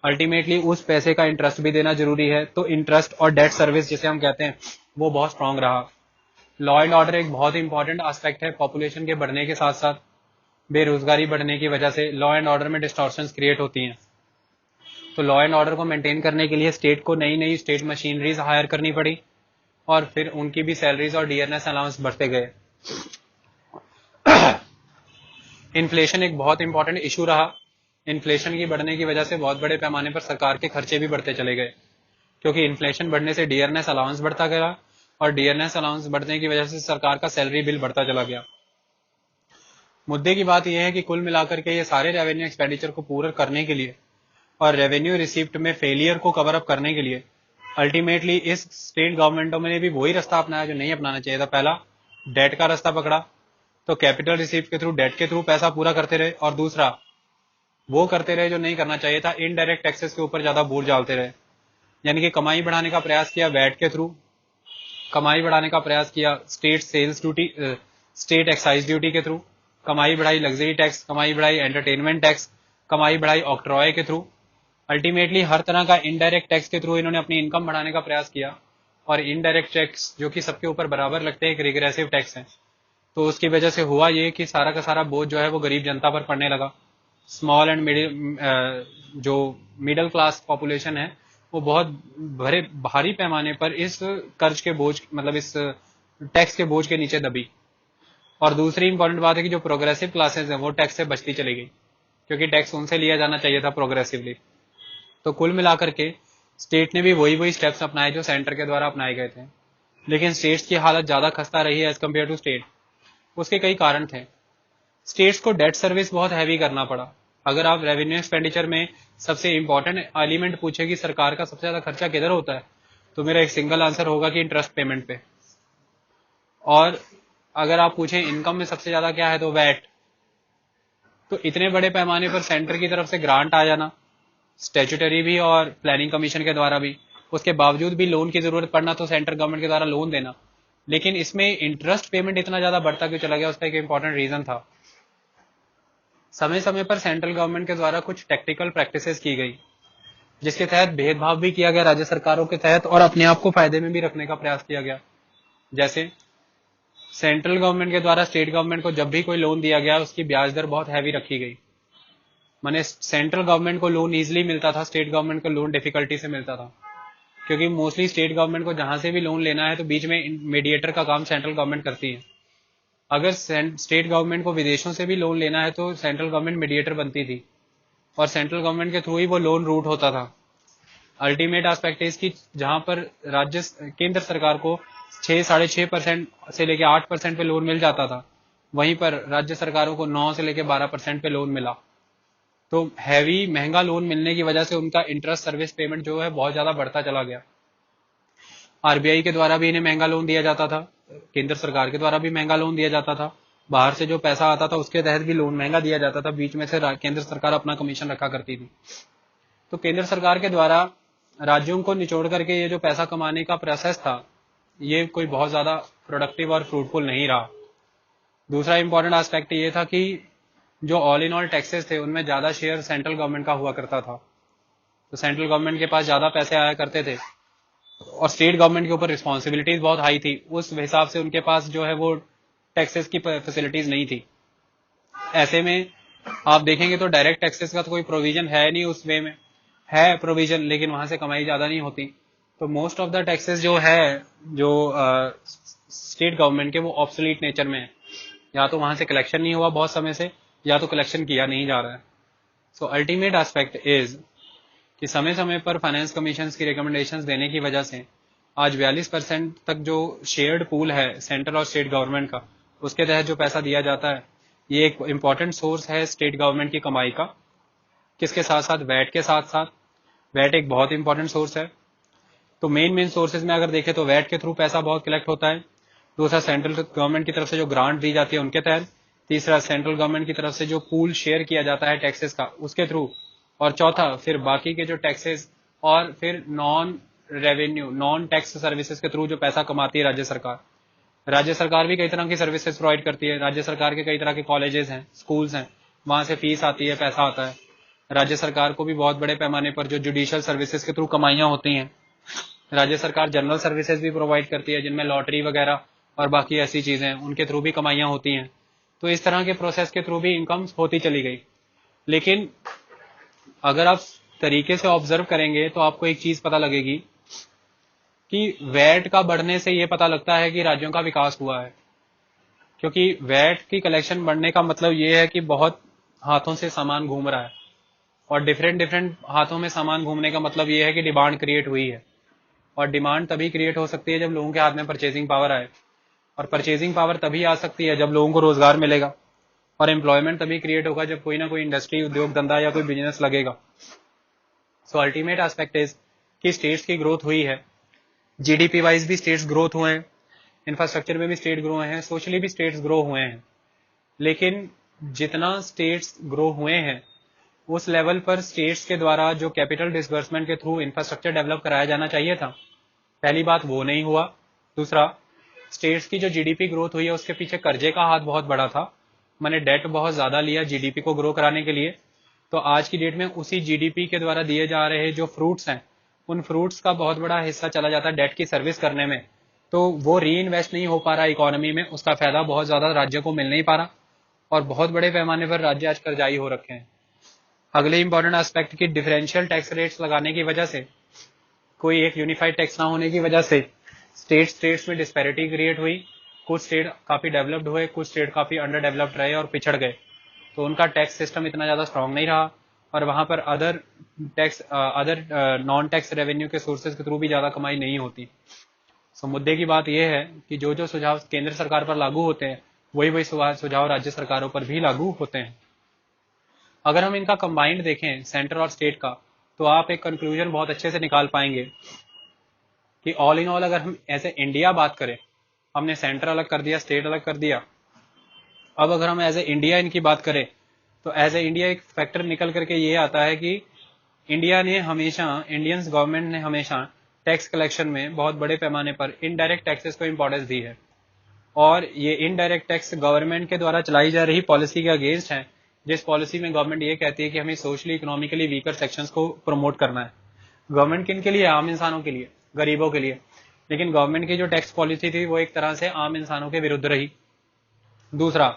अल्टीमेटली उस पैसे का इंटरेस्ट भी देना जरूरी है, तो इंटरेस्ट और डेट सर्विस जिसे हम कहते हैं वो बहुत स्ट्रांग रहा। लॉ एंड ऑर्डर एक बहुत इंपॉर्टेंट एस्पेक्ट है। पॉपुलेशन के बढ़ने के साथ साथ बेरोजगारी बढ़ने की वजह से लॉ एंड ऑर्डर में डिस्टॉर्शंस क्रिएट होती हैं। तो लॉ एंड ऑर्डर को मेंटेन करने के लिए स्टेट को नई नई स्टेट मशीनरीज हायर करनी पड़ी, और फिर उनकी भी सैलरीज और डीएनएस अलाउंस बढ़ते गए। इन्फ्लेशन एक बहुत इंपॉर्टेंट इशू रहा, इन्फ्लेशन की बढ़ने की वजह से बहुत बड़े पैमाने पर सरकार के खर्चे भी बढ़ते चले गए, क्योंकि इन्फ्लेशन बढ़ने से डियरनेस अलाउंस बढ़ता गया और डियरनेस अलाउंस बढ़ने की वजह से सरकार का सैलरी बिल बढ़ता चला गया। मुद्दे की बात यह है कि कुल मिलाकर के ये सारे रेवेन्यू एक्सपेंडिचर को पूरा करने के लिए और रेवेन्यू रिसीप्ट में फेलियर को कवर अप करने के लिए अल्टीमेटली इस स्टेट गवर्नमेंटों ने भी वही रास्ता अपनाया जो नहीं अपनाना चाहिए था। पहला, डेट का रास्ता पकड़ा, तो कैपिटल रिसीप्ट के थ्रू, डेट के थ्रू पैसा पूरा करते रहे, और दूसरा वो करते रहे जो नहीं करना चाहिए था, इनडायरेक्ट टैक्सेस के ऊपर ज्यादा बोझ डालते रहे, यानी कि कमाई बढ़ाने का प्रयास किया वैट के थ्रू, कमाई बढ़ाने का प्रयास किया state sales duty, state excise duty के थ्रू, कमाई बढ़ाई लग्जरी टैक्स, कमाई बढ़ाई एंटरटेनमेंट टैक्स, कमाई बढ़ाई ऑक्ट्रॉय के थ्रू। अल्टीमेटली हर तरह का इनडायरेक्ट टैक्स के थ्रू इन्होंने अपनी इनकम बढ़ाने का प्रयास किया, और इनडायरेक्ट टैक्स जो कि सबके ऊपर बराबर लगते हैं, एक रिग्रेसिव टैक्स है, तो उसकी वजह से हुआ ये कि सारा का सारा बोझ जो है वो गरीब जनता पर पड़ने लगा। स्मॉल एंड मिडिल जो मिडिल क्लास पॉपुलेशन है वो बहुत भारी पैमाने पर इस कर्ज के बोझ, मतलब इस टैक्स के बोझ के नीचे दबी। और दूसरी इंपॉर्टेंट बात है कि जो प्रोग्रेसिव क्लासेस हैं वो टैक्स से बचती चली गई, क्योंकि टैक्स उनसे लिया जाना चाहिए था प्रोग्रेसिवली। तो कुल मिलाकर के स्टेट ने भी वही स्टेप्स अपनाए जो सेंटर के द्वारा अपनाए गए थे, लेकिन स्टेट्स की हालत ज्यादा खस्ता रही है एज कम्पेयर टू स्टेट। उसके कई कारण थे। स्टेट्स को डेट सर्विस बहुत हैवी करना पड़ा। अगर आप रेवेन्यू एक्सपेंडिचर में सबसे इंपॉर्टेंट एलिमेंट पूछे कि सरकार का सबसे ज्यादा खर्चा किधर होता है, तो मेरा एक सिंगल आंसर होगा कि इंटरेस्ट पेमेंट पे। और अगर आप पूछें इनकम में सबसे ज्यादा क्या है, तो वैट। तो इतने बड़े पैमाने पर सेंटर की तरफ से ग्रांट आ जाना, स्टैट्यूटरी भी और प्लानिंग कमीशन के द्वारा भी, उसके बावजूद भी लोन की जरूरत पड़ना तो सेंट्रल गवर्नमेंट के द्वारा लोन देना, लेकिन इसमें इंटरेस्ट पेमेंट इतना ज्यादा बढ़ता क्यों चला गया, उसका एक इंपॉर्टेंट रीजन था। समय समय पर सेंट्रल गवर्नमेंट के द्वारा कुछ टेक्निकल प्रैक्टिसेस की गई, जिसके तहत भेदभाव भी किया गया राज्य सरकारों के तहत, और अपने आप को फायदे में भी रखने का प्रयास किया गया। जैसे सेंट्रल गवर्नमेंट के द्वारा स्टेट गवर्नमेंट को जब भी कोई लोन दिया गया उसकी ब्याज दर बहुत हैवी रखी गई। माने सेंट्रल गवर्नमेंट को लोन इजीली मिलता था, स्टेट गवर्नमेंट को लोन डिफिकल्टी से मिलता था, क्योंकि मोस्टली स्टेट गवर्नमेंट को जहां से भी लोन लेना है तो बीच में मीडिएटर का काम सेंट्रल गवर्नमेंट करती है। अगर स्टेट गवर्नमेंट को विदेशों से भी लोन लेना है तो सेंट्रल गवर्नमेंट मीडिएटर बनती थी, और सेंट्रल गवर्नमेंट के थ्रू ही वो लोन रूट होता था। अल्टीमेट एस्पेक्ट इज कि जहां पर राज्य केंद्र सरकार को 6-6.5% से लेकर 8% पे लोन मिल जाता था, वहीं पर राज्य सरकारों को 9 से लेकर 12% पे लोन मिला। तो हैवी महंगा लोन मिलने की वजह से उनका इंटरेस्ट सर्विस पेमेंट जो है बहुत ज्यादा बढ़ता चला गया। आरबीआई के द्वारा भी इन्हें महंगा लोन दिया जाता था, केंद्र सरकार के द्वारा भी महंगा लोन दिया जाता था, बाहर से जो पैसा आता था उसके तहत भी लोन महंगा दिया जाता था, बीच में से केंद्र सरकार अपना कमीशन रखा करती थी। तो केंद्र सरकार के द्वारा राज्यों को निचोड़ करके ये जो पैसा कमाने का प्रोसेस था, ये कोई बहुत ज्यादा प्रोडक्टिव और फ्रूटफुल नहीं रहा। दूसरा इंपॉर्टेंट एस्पेक्ट ये था कि जो ऑल इन ऑल टैक्सेस थे उनमें ज्यादा शेयर सेंट्रल गवर्नमेंट का हुआ करता था, तो सेंट्रल गवर्नमेंट के पास ज्यादा पैसे आया करते थे, और स्टेट गवर्नमेंट के ऊपर रिस्पॉन्सिबिलिटीज बहुत हाई थी, उस हिसाब से उनके पास जो है वो टैक्सेस की फैसिलिटीज नहीं थी। ऐसे में आप देखेंगे तो डायरेक्ट टैक्सेस का तो कोई प्रोविजन है नहीं, उस वे में है प्रोविजन, लेकिन वहां से कमाई ज्यादा नहीं होती। तो मोस्ट ऑफ द टैक्सेस जो है जो स्टेट गवर्नमेंट के, वो ऑब्सोलीट नेचर में है, या तो वहां से कलेक्शन नहीं हुआ बहुत समय से, या तो कलेक्शन किया नहीं जा रहा है। सो अल्टीमेट एस्पेक्ट इज कि समय समय पर फाइनेंस कमीशन की रिकमेंडेशंस देने की वजह से आज 42% तक जो शेयर्ड पूल है सेंट्रल और स्टेट गवर्नमेंट का, उसके तहत जो पैसा दिया जाता है, ये एक इंपॉर्टेंट सोर्स है स्टेट गवर्नमेंट की कमाई का। किसके साथ साथ? वैट के साथ साथ। वैट एक बहुत इंपॉर्टेंट सोर्स है। तो मेन सोर्सेज में अगर देखें तो वैट के थ्रू पैसा बहुत कलेक्ट होता है। दूसरा, सेंट्रल गवर्नमेंट की तरफ से जो ग्रांट दी जाती है उनके तहत। तीसरा, सेंट्रल गवर्नमेंट की तरफ से जो पूल शेयर किया जाता है टैक्सेस का, उसके थ्रू। और चौथा, फिर बाकी के जो टैक्सेस और फिर non revenue non tax services के थ्रू जो पैसा कमाती है राज्य सरकार। राज्य सरकार भी कई तरह की सर्विसेज प्रोवाइड करती है। राज्य सरकार के कई तरह के कॉलेजेस हैं, स्कूल्स हैं, वहां से फीस आती है, पैसा आता है। राज्य सरकार को भी बहुत बड़े पैमाने पर जो जुडिशियल सर्विसेज के थ्रू कमाइयां होती हैं। राज्य सरकार जनरल सर्विसेज भी प्रोवाइड करती है, जिनमें लॉटरी वगैरह और बाकी ऐसी चीजें, उनके थ्रू भी कमाइयां होती हैं। तो इस तरह के प्रोसेस के थ्रू भी इनकम होती चली गई। लेकिन अगर आप तरीके से ऑब्जर्व करेंगे तो आपको एक चीज पता लगेगी कि वैट का बढ़ने से ये पता लगता है कि राज्यों का विकास हुआ है, क्योंकि वैट की कलेक्शन बढ़ने का मतलब ये है कि बहुत हाथों से सामान घूम रहा है। और डिफरेंट डिफरेंट हाथों में सामान घूमने का मतलब ये है कि डिमांड क्रिएट हुई है, और डिमांड तभी क्रिएट हो सकती है जब लोगों के हाथ में परचेजिंग पावर आए, और परचेजिंग पावर तभी आ सकती है जब लोगों को रोजगार मिलेगा, और एम्प्लॉयमेंट तभी क्रिएट होगा जब कोई ना कोई इंडस्ट्री, उद्योग धंधा या कोई बिजनेस लगेगा। सो अल्टीमेट एस्पेक्ट इज कि स्टेट्स की ग्रोथ हुई है, जीडीपी वाइज भी स्टेट्स ग्रोथ हुए हैं, इंफ्रास्ट्रक्चर में भी स्टेट ग्रो हैं, सोशली भी स्टेट्स ग्रो हुए हैं। लेकिन जितना स्टेट्स ग्रो हुए हैं उस लेवल पर स्टेट्स के द्वारा जो कैपिटल डिसबर्समेंट के थ्रू इंफ्रास्ट्रक्चर डेवलप कराया जाना चाहिए था, पहली बात वो नहीं हुआ। दूसरा, स्टेट्स की जो जीडीपी ग्रोथ हुई है उसके पीछे कर्जे का हाथ बहुत बड़ा था, मैंने डेट बहुत ज्यादा लिया जीडीपी को ग्रो कराने के लिए। तो आज की डेट में उसी जीडीपी के द्वारा दिए जा रहे जो फ्रूट्स हैं, उन फ्रूट्स का बहुत बड़ा हिस्सा चला जाता है डेट की सर्विस करने में, तो वो री इन्वेस्ट नहीं हो पा रहा इकोनॉमी में, उसका फायदा बहुत ज्यादा राज्य को मिल नहीं पा रहा, और बहुत बड़े पैमाने पर राज्य आज कर्जाई हो रखे हैं। अगले इंपॉर्टेंट एस्पेक्ट की डिफरेंशियल टैक्स रेट्स लगाने की वजह से, कोई एक यूनिफाइड टैक्स ना होने की वजह से स्टेट्स में डिस्पैरिटी क्रिएट हुई। कुछ स्टेट काफी डेवलप्ड हुए, कुछ स्टेट काफी अंडर डेवलप्ड रहे और पिछड़ गए, तो उनका टैक्स सिस्टम इतना ज्यादा स्ट्रांग नहीं रहा, और वहां पर अदर नॉन टैक्स रेवेन्यू के सोर्सेज के थ्रू भी ज्यादा कमाई नहीं होती। सो मुद्दे की बात यह है कि जो जो सुझाव केंद्र सरकार पर लागू होते हैं वही वही सुझाव राज्य सरकारों पर भी लागू होते हैं। अगर हम इनका कंबाइंड देखें सेंटर और स्टेट का, तो आप एक कंक्लूजन बहुत अच्छे से निकाल पाएंगे कि ऑल इन ऑल अगर हम एज ए इंडिया बात करें, हमने सेंटर अलग कर दिया, स्टेट अलग कर दिया, अब अगर हम एज ए इंडिया इनकी बात करें तो एज ए इंडिया एक फैक्टर निकल करके ये आता है कि इंडियंस गवर्नमेंट ने हमेशा टैक्स कलेक्शन में बहुत बड़े पैमाने पर इनडायरेक्ट टैक्सेस को इंपॉर्टेंस दी है, और ये इनडायरेक्ट टैक्स गवर्नमेंट के द्वारा चलाई जा रही पॉलिसी के अगेंस्ट है, जिस पॉलिसी में गवर्नमेंट ये कहती है कि हमें सोशली इकोनॉमिकली वीकर सेक्शंस को प्रमोट करना है। गवर्नमेंट किन के लिए? आम इंसानों के लिए, गरीबों के लिए। लेकिन गवर्नमेंट की जो टैक्स पॉलिसी थी वो एक तरह से आम इंसानों के विरुद्ध रही। दूसरा,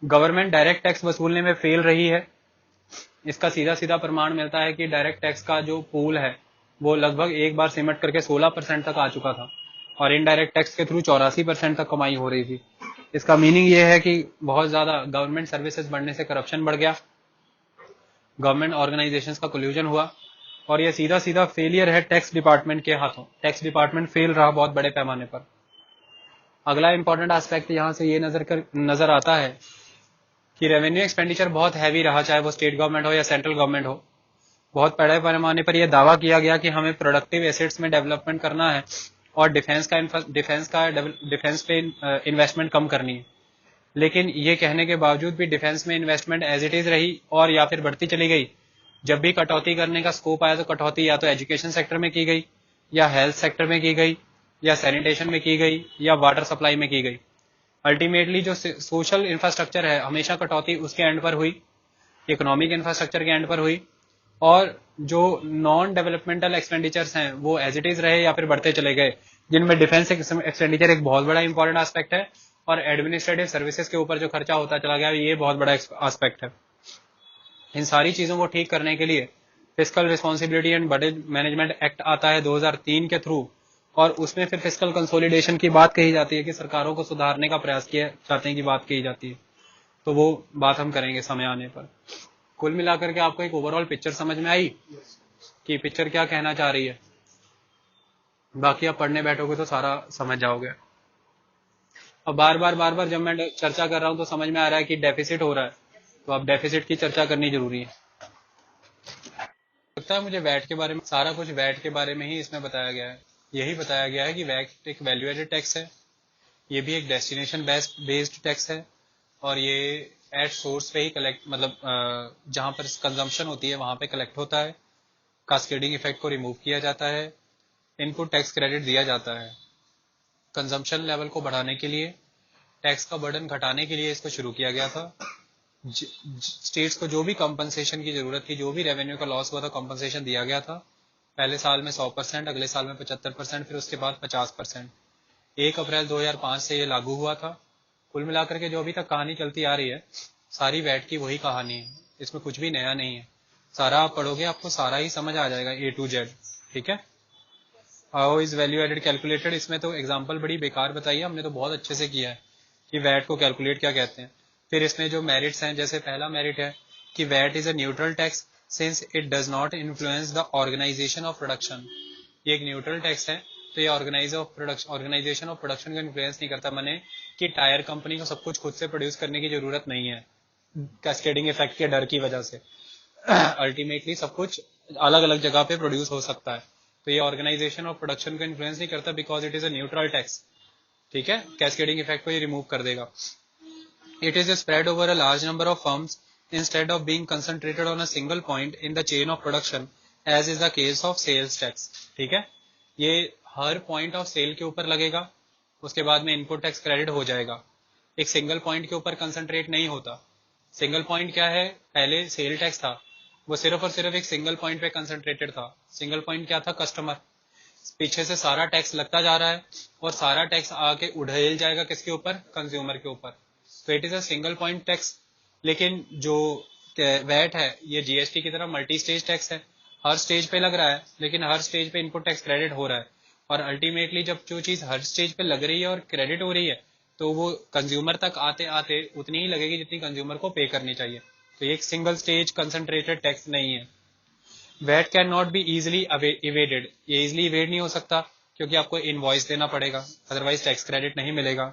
गवर्नमेंट डायरेक्ट टैक्स वसूलने में फेल रही है। इसका सीधा सीधा प्रमाण मिलता है कि डायरेक्ट टैक्स का जो पूल है वो लगभग एक बार सिमट करके 16% तक आ चुका था, और इनडायरेक्ट टैक्स के थ्रू 84% तक कमाई हो रही थी। इसका मीनिंग ये है कि बहुत ज्यादा गवर्नमेंट सर्विसेज बढ़ने से करप्शन बढ़ गया, गवर्नमेंट ऑर्गेनाइजेशंस का कोल्यूजन हुआ, और ये सीधा सीधा फेलियर है टैक्स डिपार्टमेंट के हाथों। टैक्स डिपार्टमेंट फेल रहा बहुत बड़े पैमाने पर। अगला इंपॉर्टेंट एस्पेक्ट यहां से ये नजर आता है कि रेवेन्यू एक्सपेंडिचर बहुत हैवी रहा, चाहे वो स्टेट गवर्नमेंट हो या सेंट्रल गवर्नमेंट हो। बहुत बड़े पैमाने पर यह दावा किया गया कि हमें प्रोडक्टिव एसेट्स में डेवलपमेंट करना है और डिफेंस पे इन्वेस्टमेंट कम करनी है। लेकिन ये कहने के बावजूद भी डिफेंस में इन्वेस्टमेंट एज इट इज रही और या फिर बढ़ती चली गई। जब भी कटौती करने का स्कोप आया तो कटौती या तो एजुकेशन सेक्टर में की गई, या हेल्थ सेक्टर में की गई, या सैनिटेशन में की गई, या वाटर सप्लाई में की गई। अल्टीमेटली जो सोशल इंफ्रास्ट्रक्चर है हमेशा कटौती उसके एंड पर हुई, इकोनॉमिक इंफ्रास्ट्रक्चर के एंड पर हुई, और जो नॉन डेवलपमेंटल एक्सपेंडिचर्स हैं वो एज इट इज रहे या फिर बढ़ते चले गए, जिनमें डिफेंस एक्सपेंडिचर एक बहुत बड़ा इंपॉर्टेंट एस्पेक्ट है, और एडमिनिस्ट्रेटिव सर्विसेज के ऊपर जो खर्चा होता चला गया ये बहुत बड़ा एस्पेक्ट है। इन सारी चीजों को ठीक करने के लिए fiscal responsibility and budget management act आता है 2003 के थ्रू, और उसमें फिर फिस्कल कंसोलिडेशन की बात कही जाती है कि सरकारों को सुधारने का प्रयास किया जाते हैं की बात कही जाती है। तो वो बात हम करेंगे समय आने पर। कुल मिलाकर के आपको एक ओवरऑल पिक्चर समझ में आई कि पिक्चर क्या कहना चाह रही है। बाकी आप पढ़ने बैठोगे तो सारा समझ जाओगे। अब बार बार जब मैं चर्चा कर रहा हूं तो समझ में आ रहा है कि डेफिसिट हो रहा है, तो अब डेफिसिट की चर्चा करनी जरूरी है। लगता है मुझे वैट के बारे में, सारा कुछ वैट के बारे में ही इसमें बताया गया है। यही बताया गया है कि वैट एक वैल्यू एडेड टैक्स है, ये भी एक डेस्टिनेशन बेस्ड टैक्स है, और ये एट सोर्स पे ही कलेक्ट, मतलब जहां पर कंजम्पशन होती है वहां पे कलेक्ट होता है। कास्केडिंग इफेक्ट को रिमूव किया जाता है, इनको टैक्स क्रेडिट दिया जाता है। कंजम्पशन लेवल को बढ़ाने के लिए, टैक्स का बर्डन घटाने के लिए इसको शुरू किया गया था। स्टेट्स को जो भी कंपनसेशन की जरूरत थी, जो भी रेवेन्यू का लॉस हुआ था, कंपनसेशन दिया गया था। पहले साल में 100%, अगले साल में 75%, फिर उसके बाद 50%। 1 अप्रैल 2005 से ये लागू हुआ था। कुल मिलाकर के जो अभी तक कहानी चलती आ रही है सारी वैट की वही कहानी है, इसमें कुछ भी नया नहीं है। सारा आप पढ़ोगे आपको सारा ही समझ आ जाएगा A to Z। ठीक है। How is value added calculated, इसमें तो एग्जांपल बड़ी बेकार बताई है, हमने तो बहुत अच्छे से किया है कि वैट को कैलकुलेट क्या कहते हैं। फिर इसमें जो मेरिट्स हैं, जैसे पहला मेरिट है कि VAT is a neutral tax since it does not influence the organisation of production. ये एक न्यूट्रल टैक्स है, तो ये ऑर्गेनाइजेशन ऑफ प्रोडक्शन को इन्फ्लुएंस नहीं करता। माने कि टायर कंपनी को सब कुछ खुद से प्रोड्यूस करने की जरूरत नहीं है कैस्केडिंग इफेक्ट के डर की वजह से। अल्टीमेटली सब कुछ अलग अलग जगह पे प्रोड्यूस हो सकता है, तो ये ऑर्गेनाइजेशन ऑफ प्रोडक्शन को इन्फ्लुएंस नहीं करता because it is a neutral tax. ठीक है, कैस्केडिंग इफेक्ट को ये रिमूव कर देगा। It is spread over a large number of firms instead of being concentrated on a single point in the chain of production as is the case of sales tax. ठीक है, ये हर point of cell के ऊपर लगेगा, उसके बाद में input tax credit हो जाएगा। एक सिंगल पॉइंट के ऊपर कंसंट्रेट नहीं होता। सिंगल पॉइंट क्या है, पहले सेल टैक्स था, वो सिर्फ और सिर्फ एक सिंगल पॉइंट पे कंसंट्रेटेड था। सिंगल पॉइंट क्या था, कस्टमर। पीछे से सारा टैक्स लगता जा रहा है और सारा टैक्स आके उड़ेल जाएगा किसके ऊपर, कंज्यूमर के ऊपर। तो it is a single point tax. लेकिन जो वैट है ये जीएसटी की तरह मल्टी स्टेज टैक्स है, हर स्टेज पे लग रहा है, लेकिन हर स्टेज पे इनपुट टैक्स क्रेडिट हो रहा है। और अल्टीमेटली जब जो चीज हर स्टेज पे लग रही है और क्रेडिट हो रही है, तो वो कंज्यूमर तक आते आते उतनी ही लगेगी जितनी कंज्यूमर को पे करनी चाहिए। तो ये एक सिंगल स्टेज कंसंट्रेटेड टैक्स नहीं है। VAT can not be easily evaded, ये इजिली इवेड नहीं हो सकता क्योंकि आपको इनवॉइस देना पड़ेगा, अदरवाइज टैक्स क्रेडिट नहीं मिलेगा।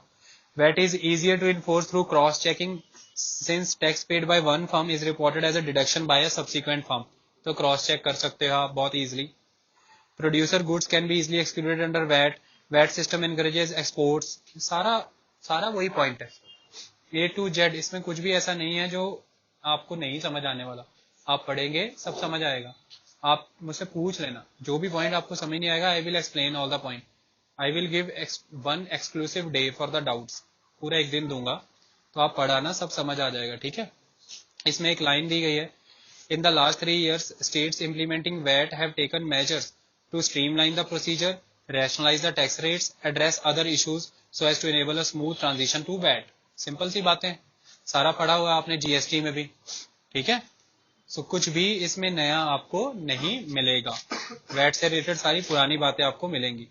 VAT is easier to enforce through cross checking since tax paid by one firm is reported as a deduction by a subsequent firm. तो क्रॉस चेक कर सकते हो आप बहुत easily. Producer goods can be easily excluded under VAT. VAT system encourages exports. सारा वही point है, ए to Z. इसमें कुछ भी ऐसा नहीं है जो आपको नहीं समझ आने वाला। आप पढ़ेंगे सब समझ आएगा। आप मुझसे पूछ लेना, जो भी पॉइंट आपको समझ नहीं आएगा, I will explain all the point. I will give one exclusive day for the doubts. पूरा एक दिन दूंगा, तो आप पढ़ाना, सब समझ आ जाएगा। ठीक है, इसमें एक लाइन दी गई है, in the last 3 years states implementing VAT have taken measures to streamline the procedure, rationalize the tax rates, address other issues so as to enable a smooth transition to VAT। Simple सी बातें, सारा पढ़ा हुआ आपने GST में भी। ठीक है, सो कुछ भी इसमें नया आपको नहीं मिलेगा। वैट से रिलेटेड सारी पुरानी बातें आपको मिलेंगी।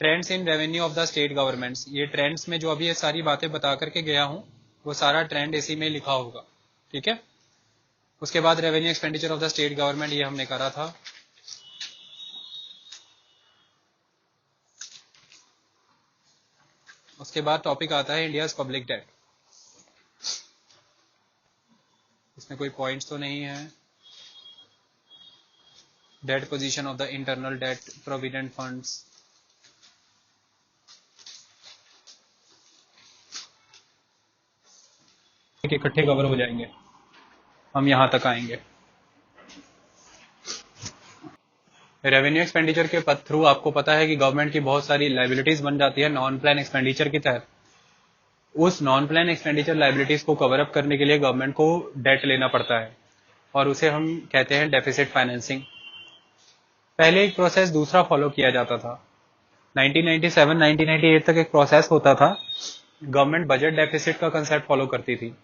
Trends in revenue of the state governments, ये ट्रेंड्स में जो अभी ये सारी बातें बता करके गया हूं, वो सारा ट्रेंड इसी में लिखा होगा। ठीक है, उसके बाद revenue expenditure of the state government, ये हमने करा था। उसके बाद टॉपिक आता है इंडिया पब्लिक डेट। इसमें कोई पॉइंट्स तो नहीं है। Debt position of the internal debt, provident funds. इकट्ठे कवर हो जाएंगे, हम यहां तक आएंगे। रेवेन्यू एक्सपेंडिचर के थ्रू आपको पता है कि गवर्नमेंट की बहुत सारी लाइबिलिटीज बन जाती है नॉन प्लान एक्सपेंडिचर की तहत। उस नॉन प्लान एक्सपेंडिचर लाइबिलिटीज को कवर अप करने के लिए गवर्नमेंट को डेट लेना पड़ता है, और उसे हम कहते हैं डेफिसिट फाइनेंसिंग। पहले एक प्रोसेस दूसरा फॉलो किया जाता था। 1997-1998 तक एक प्रोसेस होता था, गवर्नमेंट बजट डेफिसिट का कंसेप्ट फॉलो करती थी।